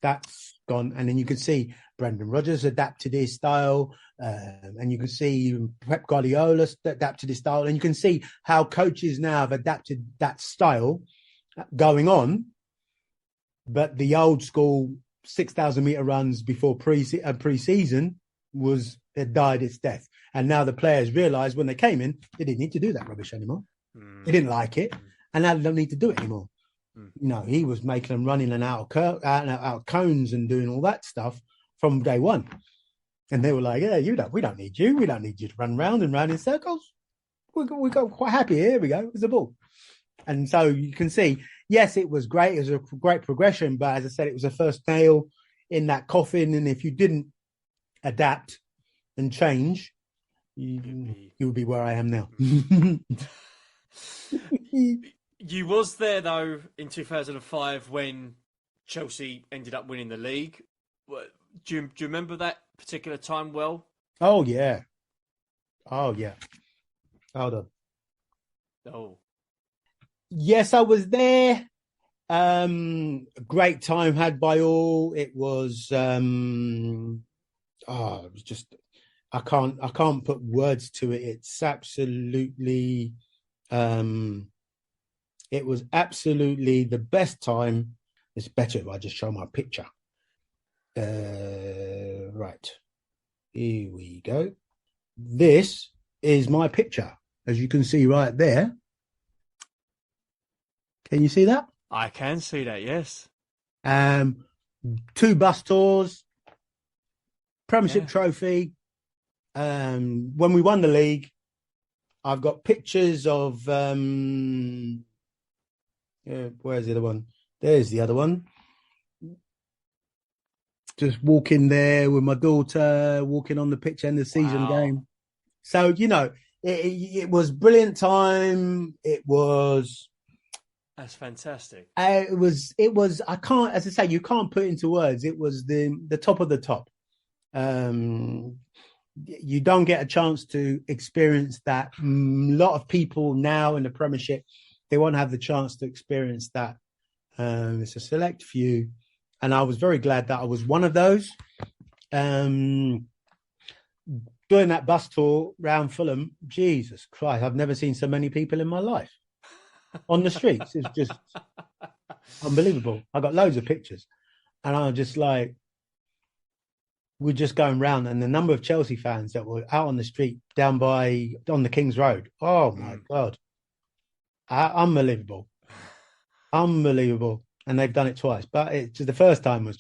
that's gone. And then you could see Brendan Rodgers adapted his style, and you can see Pep Guardiola adapted his style, and you can see how coaches now have adapted that style going on. But the old school 6,000-meter runs before pre-season had died its death. And now the players realised when they came in, they didn't need to do that rubbish anymore. They didn't like it, and now they don't need to do it anymore. He was making them running and out of cones and doing all that stuff from day one. And they were like, yeah, we don't need you. We don't need you to run round and round in circles. We got quite happy. Here we go. It's a ball. And so you can see, yes, it was great. It was a great progression. But as I said, it was the first nail in that coffin. And if you didn't adapt and change, you would be where I am now. You was there, though, in 2005 when Chelsea ended up winning the league. Do you remember that particular time well? Oh, yeah. Hold on. Oh. Yes, I was there. Great time had by all. It was it was just I can't put words to it. It's absolutely it was absolutely the best time. It's better if I just show my picture. Right. Here we go. This is my picture, as you can see right there. Can you see that? I can see that, yes. 2 bus tours, Premiership Yeah. trophy. When we won the league, I've got pictures of where's the other one? There's the other one. Just walking there with my daughter, walking on the pitch end of the season game. So, you know, it was brilliant time. It was. That's fantastic. It was. I can't, as I say, you can't put it into words. It was the top of the top. You don't get a chance to experience that. A lot of people now in the Premiership, they won't have the chance to experience that. It's a select few, and I was very glad that I was one of those. Doing that bus tour round Fulham, Jesus Christ, I've never seen so many people in my life on the streets. It's just unbelievable. I got loads of pictures, and I was just like, we're just going round, and the number of Chelsea fans that were out on the street down on the King's Road. Oh my God. Unbelievable. Unbelievable. And they've done it twice. But the first time was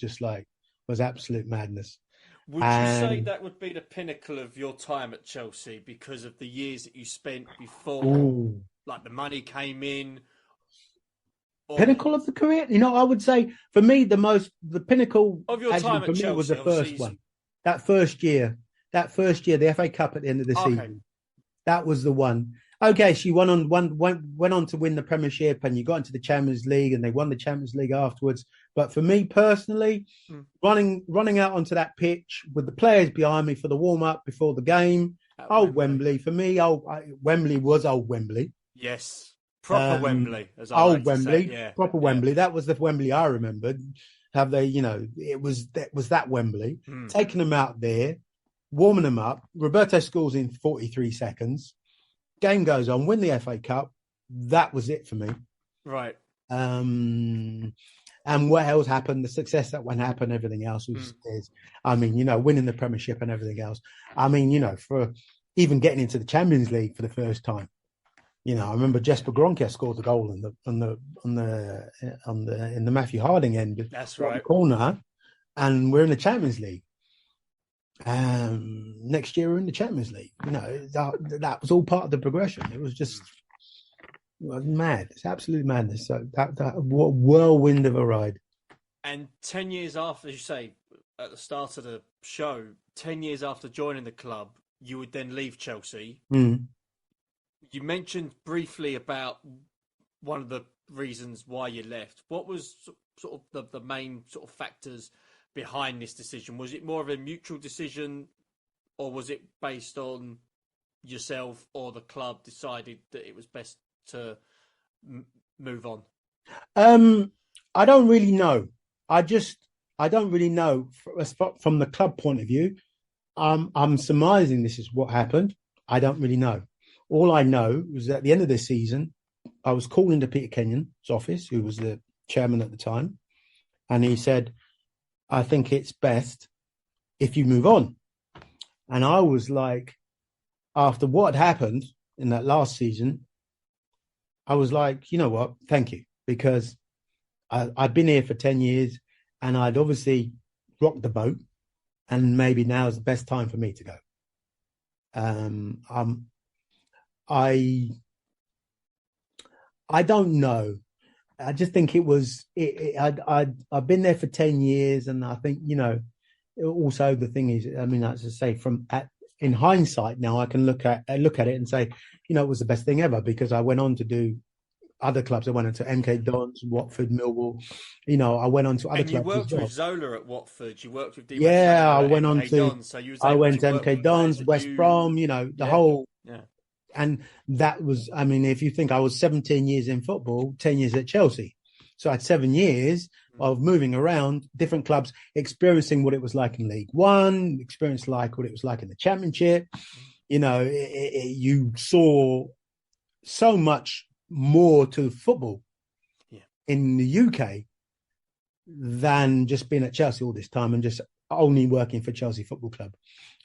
absolute madness. Would you say that would be the pinnacle of your time at Chelsea because of the years that you spent before, like the money came in? Pinnacle of the career? You know, I would say for me, the pinnacle of your time at Chelsea was the first one. That first year, the FA Cup at the end of the season. That was the one. Okay, she went on to win the Premiership, and you got into the Champions League, and they won the Champions League afterwards. But for me personally, running out onto that pitch with the players behind me for the warm up before the game, Wembley. For me, Wembley was old Wembley. Yes, proper Wembley, as I like Wembley, to say. Yeah. Proper Wembley. That was the Wembley I remembered. Have they? You know, it was that Wembley. Taking them out there, warming them up. Roberto scores in 43 seconds. Game goes on, win the FA Cup. That was it for me. Right. And what else happened? The success that went happen, everything else was. I mean, you know, winning the Premiership and everything else. I mean, you know, for even getting into the Champions League for the first time. You know, I remember Jesper Gronke scored the goal in the Matthew Harding end. That's right. Corner, and we're in the Champions League. Next year we're in the Champions League. You know, that was all part of the progression. It was just mad. It's absolute madness. So that what whirlwind of a ride. And 10 years after, as you say at the start of the show, 10 years after joining the club, you would then leave Chelsea. You mentioned briefly about one of the reasons why you left. What was sort of the main sort of factors behind this decision? Was it more of a mutual decision, or was it based on yourself or the club decided that it was best to move on? I don't really know. I don't really know from the club point of view. I'm surmising this is what happened. I don't really know. All I know was that at the end of this season, I was called into Peter Kenyon's office, who was the chairman at the time, and he said, I think it's best if you move on. And I was like, after what had happened in that last season, I was like, you know what? Thank you. Because I'd been here for 10 years and I'd obviously rocked the boat, and maybe now is the best time for me to go. I don't know. I just think it was. I've been there for 10 years, and I think, you know. Also, the thing is, I mean, as I say, in hindsight, now I can look at it and say, you know, it was the best thing ever, because I went on to do other clubs. I went into MK Dons, Watford, Millwall. You know, I went on to other clubs. And you worked with Zola at Watford. You worked with Di I went on to. Dons, so I went to MK Dons, West Brom. You know, the whole. Yeah. And that was, I mean, if you think I was 17 years in football, 10 years at Chelsea. So I had 7 years of moving around different clubs, experiencing what it was like in League One, what it was like in the Championship. You know, you saw so much more to football in the UK than just being at Chelsea all this time and just only working for Chelsea Football Club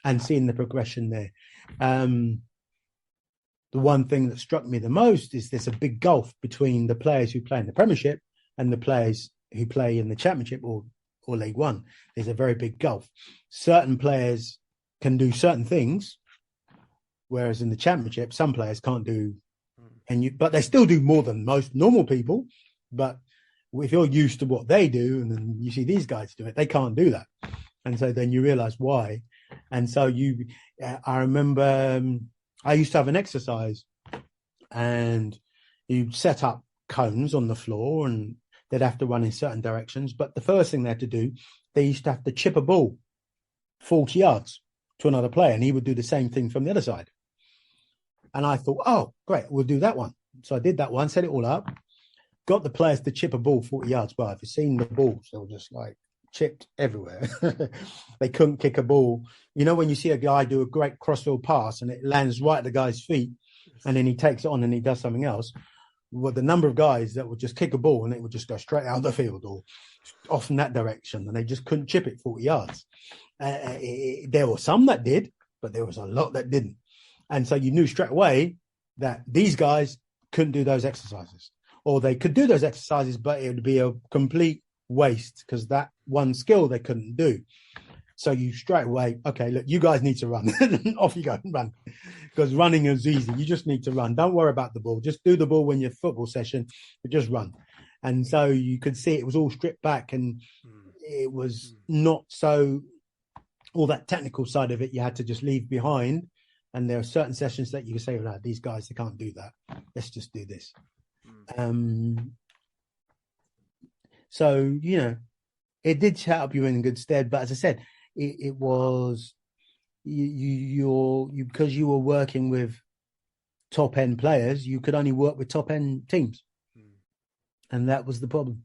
and seeing the progression there. The one thing that struck me the most is there's a big gulf between the players who play in the Premiership and the players who play in the Championship or League One. There's a very big gulf. Certain players can do certain things, whereas in the Championship, some players can't do, but they still do more than most normal people. But if you're used to what they do, and then you see these guys do it, they can't do that. And so then you realise why. And so I remember I used to have an exercise, and you set up cones on the floor, and they'd have to run in certain directions. But the first thing they had to do, they used to have to chip a ball 40 yards to another player, and he would do the same thing from the other side. And I thought, oh, great, we'll do that one. So I did that one, set it all up, got the players to chip a ball 40 yards. Well, if you've seen the balls, they were just like chipped everywhere. They couldn't kick a ball. You know, when you see a guy do a great crossfield pass and it lands right at the guy's feet, and then he takes it on and he does something else. Well, the number of guys that would just kick a ball and it would just go straight out of the field or off in that direction, and they just couldn't chip it 40 yards. There were some that did, but there was a lot that didn't. And so you knew straight away that these guys couldn't do those exercises, or they could do those exercises, but it would be a complete waste because that one skill they couldn't do. So you straight away, okay, look, you guys need to run. Off you go and run, because running is easy. You just need to run. Don't worry about the ball. Just do the ball when you're football session, but just run. And so you could see it was all stripped back, and it was not so all that technical side of it you had to just leave behind. And there are certain sessions that you can say, well, these guys, they can't do that. Let's just do this. So, you know, it did help you in good stead. But as I said, it was you because you were working with top end players, you could only work with top end teams. And that was the problem.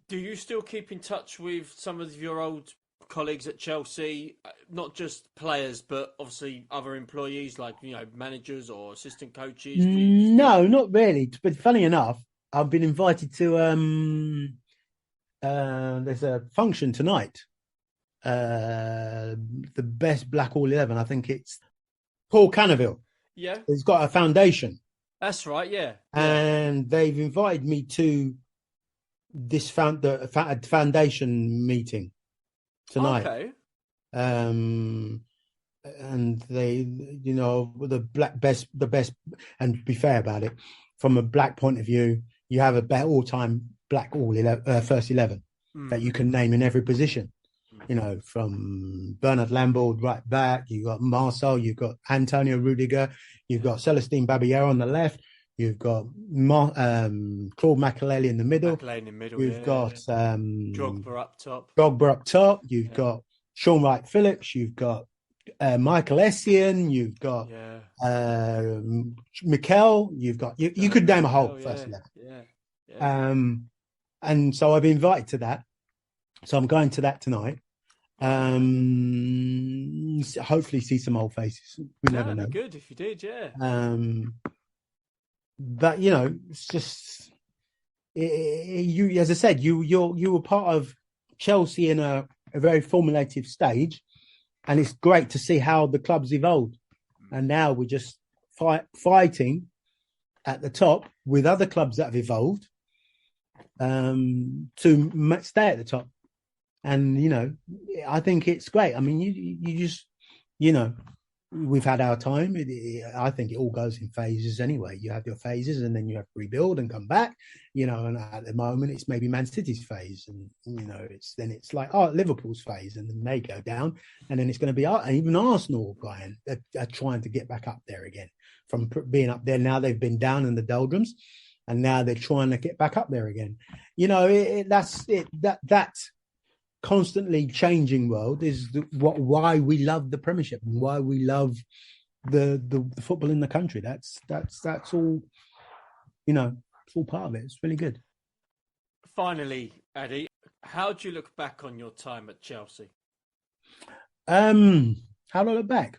Do you still keep in touch with some of your old colleagues at Chelsea, not just players, but obviously other employees like, you know, managers or assistant coaches? No, not really. But funny enough, I've been invited to there's a function tonight. The best Black All 11. I think it's Paul Canaville. Yeah, he's got a foundation. That's right. Yeah, and they've invited me to this foundation meeting tonight. Okay. And they, you know, the best, and to be fair about it, from a black point of view, you have a all-time Black first 11 that you can name in every position. You know, from Bernard Lambold right back, you've got Marcel, you've got Antonio Rudiger, you've got Celestine Babillard on the left, you've got Claude Makelele in the middle. You've got Drogba up top. You've got Sean Wright Phillips. You've got Michael Essien. You've got Mikel. You've got you could name a whole first 11. And so I've been invited to that. So I'm going to that tonight. Hopefully see some old faces. We never know. Good if you did, yeah. But you know, it's just you. As I said, you were part of Chelsea in a very formulative stage, and it's great to see how the club's evolved. And now we're just fighting at the top with other clubs that have evolved to stay at the top. And, you know, I think it's great. I mean, you just, you know, we've had our time. I think it all goes in phases anyway. You have your phases and then you have to rebuild and come back, you know, and at the moment it's maybe Man City's phase. And, you know, it's like, Liverpool's phase, and then they go down. And then it's going to be even Arsenal, Brian, are trying to get back up there again. From being up there, now they've been down in the doldrums and now they're trying to get back up there again. You know, that constantly changing world is why we love the Premiership and why we love the football in the country. That's all, you know, it's all part of it. It's really good. Finally, Ade, how do you look back on your time at Chelsea? How do I look back?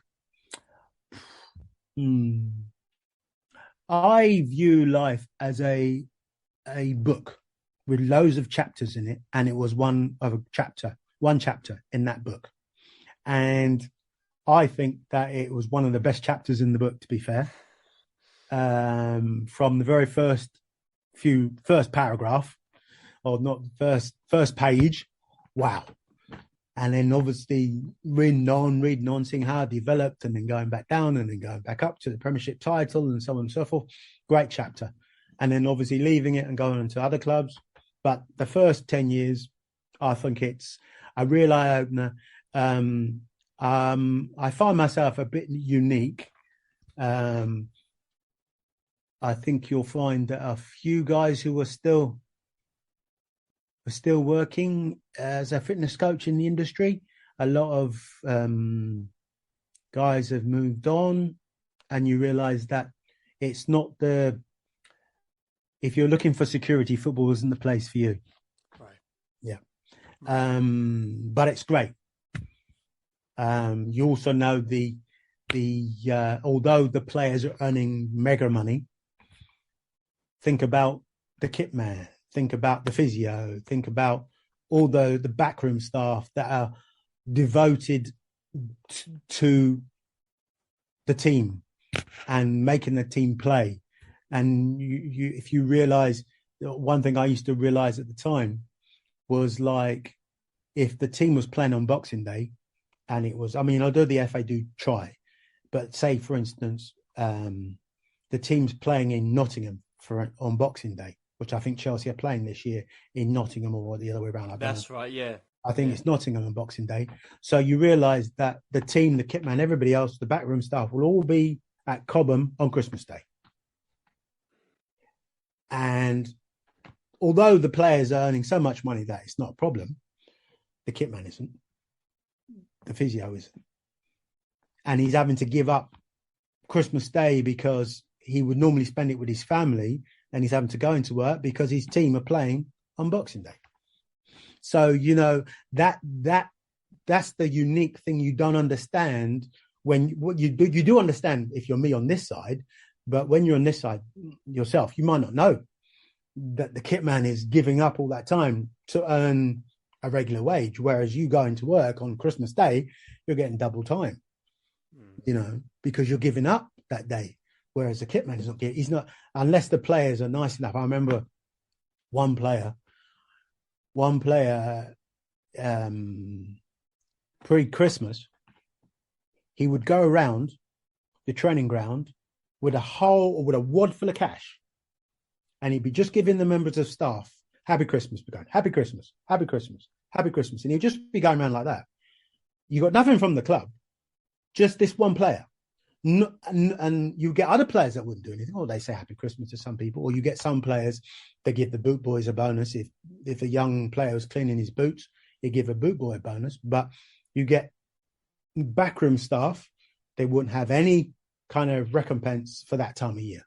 I view life as a book, with loads of chapters in it, and it was one chapter in that book. And I think that it was one of the best chapters in the book, to be fair. From the very first paragraph, or not first page, wow. And then obviously reading on, seeing how it developed, and then going back down, and then going back up to the Premiership title, and so on and so forth. Great chapter. And then obviously leaving it and going into other clubs. But the first 10 years, I think it's a real eye-opener. I find myself a bit unique. I think you'll find that a few guys who are still working as a fitness coach in the industry. A lot of guys have moved on, and you realise that it's not if you're looking for security, football isn't the place for you. Right. Yeah. But it's great. You also know the although the players are earning mega money, think about the kit man, think about the physio, think about all the backroom staff that are devoted to the team and making the team play. And you if you realize, one thing I used to realize at the time was, like, if the team was playing on Boxing Day, and it was, I mean, although the FA do try, but say, for instance, the team's playing in Nottingham on Boxing Day, which I think Chelsea are playing this year in Nottingham, or the other way around. That's right, yeah. I think it's Nottingham on Boxing Day. So you realise that the team, the kit man, everybody else, the backroom staff will all be at Cobham on Christmas Day. And although the players are earning so much money that it's not a problem, the kit man isn't. The physio isn't. And he's having to give up Christmas Day because he would normally spend it with his family, and he's having to go into work because his team are playing on Boxing Day. So, you know, that's the unique thing you don't understand when what you do understand if you're me on this side, but when you're on this side yourself, you might not know that the kit man is giving up all that time to earn a regular wage, whereas you going to work on Christmas Day, you're getting double time, you know, because you're giving up that day. Whereas the kit man is not getting, he's not, unless the players are nice enough. I remember one player pre-Christmas, he would go around the training ground with a wad full of cash, and he'd be just giving the members of staff Happy Christmas, be going, Happy Christmas, Happy Christmas, Happy Christmas. And he'd just be going around like that. You got nothing from the club, just this one player. And you get other players that wouldn't do anything, or they say Happy Christmas to some people, or you get some players that give the boot boys a bonus. If a young player was cleaning his boots, you give a boot boy a bonus. But you get backroom staff, they wouldn't have any kind of recompense for that time of year,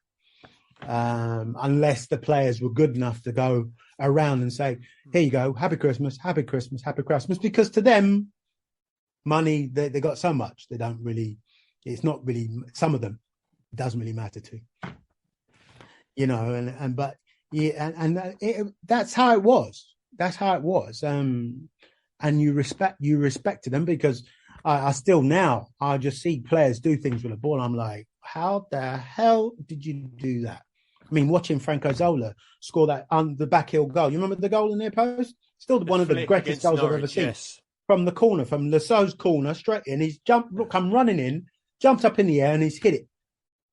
unless the players were good enough to go around and say, here you go, Happy Christmas, Happy Christmas, Happy Christmas. Because to them, money, they got so much, they don't really, it's not really, some of them, it doesn't really matter to, you know, but yeah, that's how it was. That's how it was. And you respected them, because I still now, I just see players do things with a ball. I'm like, how the hell did you do that? I mean, watching Franco Zola score that on the back heel goal. You remember the goal in their post? Still one of the greatest goals I've ever seen. Yes. From the corner, from Lassau's corner, straight in. He's come running in, jumped up in the air, and he's hit it.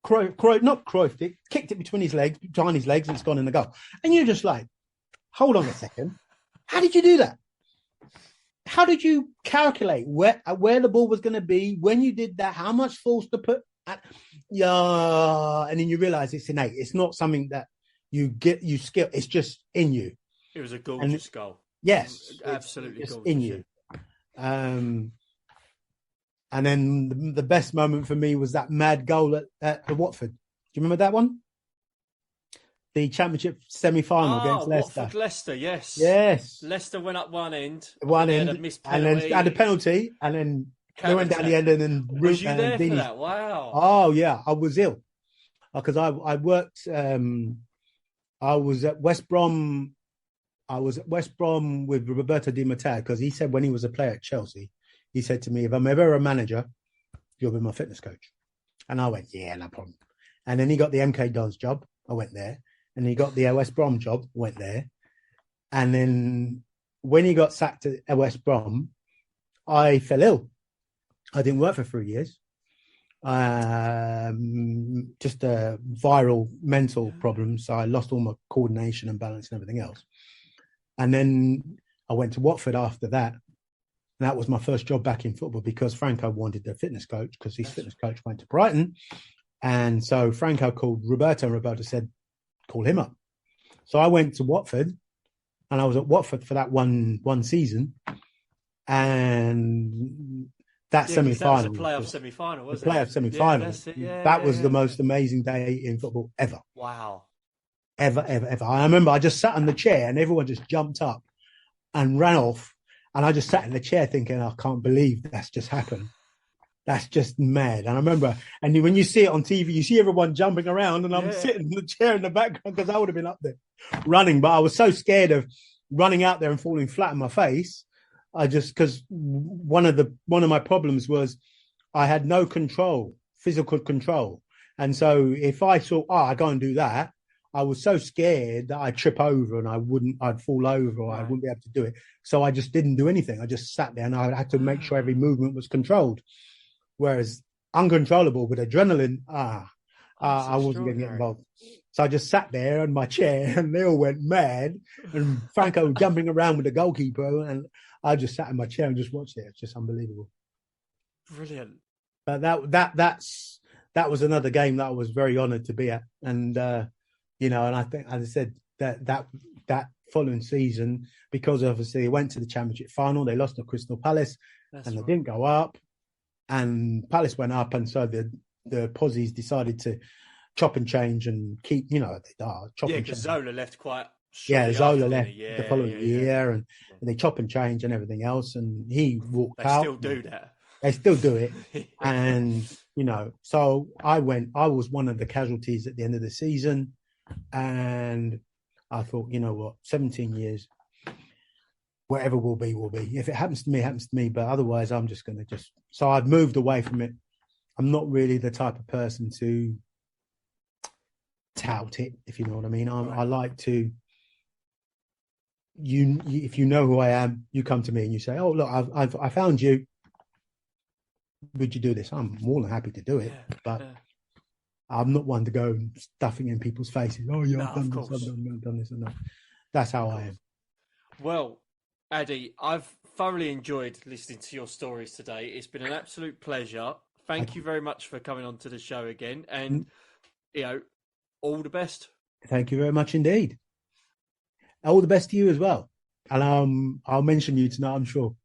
Kicked it between his legs, behind his legs, and it's gone in the goal. And you're just like, hold on a second. How did you do that? How did you calculate where the ball was going to be when you did that? How much force to put at? Yeah, and then you realise it's innate. It's not something that you skill. It's just in you. It was a gorgeous goal. Yes, absolutely just gorgeous, in you. And then the best moment for me was that mad goal at Watford. Do you remember that one? The Championship semi-final against Leicester. Watford-Leicester, yes. Yes. Leicester went up one end. And then had a penalty, and then they went down the end, and then... Was you there for that? Wow. Oh, yeah. I was ill. Because I worked... I was at West Brom I was at West Brom with Roberto Di Matteo because he said when he was a player at Chelsea, he said to me, if I'm ever a manager, you'll be my fitness coach. And I went, yeah, no problem. And then he got the MK Dons job. I went there. And he got the West Brom job. Went there. And then when he got sacked at West Brom, I fell ill. I didn't work for 3 years. Just a viral mental problem. So I lost all my coordination and balance and everything else. And then I went to Watford after that. And that was my first job back in football because Franco wanted a fitness coach because his fitness coach went to Brighton. And so Franco called Roberto and Roberto said, call him up. So I went to Watford and I was at Watford for that one season. And that semi-final. That was a playoff semi-final, wasn't it? The playoff semi-final. That was the most amazing day in football ever. Wow. Ever. I remember I just sat on the chair and everyone just jumped up and ran off. And I just sat in the chair thinking, I can't believe that's just happened. That's just mad. And I remember, and when you see it on TV, you see everyone jumping around and I'm sitting in the chair in the background because I would have been up there running. But I was so scared of running out there and falling flat on my face. Because one of my problems was I had no control, physical control. And so if I thought, I go and do that, I was so scared that I'd trip over and I'd fall over or I wouldn't be able to do it. So I just didn't do anything. I just sat there and I had to make sure every movement was controlled. Whereas uncontrollable with adrenaline, I wasn't going to get involved. So I just sat there in my chair and they all went mad and Franco jumping around with the goalkeeper and I just sat in my chair and just watched it. It's just unbelievable. Brilliant. But that was another game that I was very honoured to be at. And, and I think, as I said, that following season, because obviously they went to the Championship final, they lost to Crystal Palace they didn't go up. And Palace went up. And so the Pozies decided to chop and change and keep, because Zola left quite Zola left the following year and they chop and change and everything else. And he walked out. They still do that. They still do it. And, so I was one of the casualties at the end of the season. And I thought, 17 years, whatever will be, will be. If it happens to me, it happens to me. But otherwise, I'm just going to so I've moved away from it. I'm not really the type of person to tout it, if you know what I mean. I like to, if you know who I am, you come to me and you say, oh, look, I found you. Would you do this? I'm more than happy to do it. But I'm not one to go stuffing in people's faces. Oh, yeah, I've done this and that. That's how I am. Well, Ade, I've thoroughly enjoyed listening to your stories today. It's been an absolute pleasure. Thank you very much for coming on to the show again. And, all the best. Thank you very much indeed. All the best to you as well. And I'll mention you tonight, I'm sure.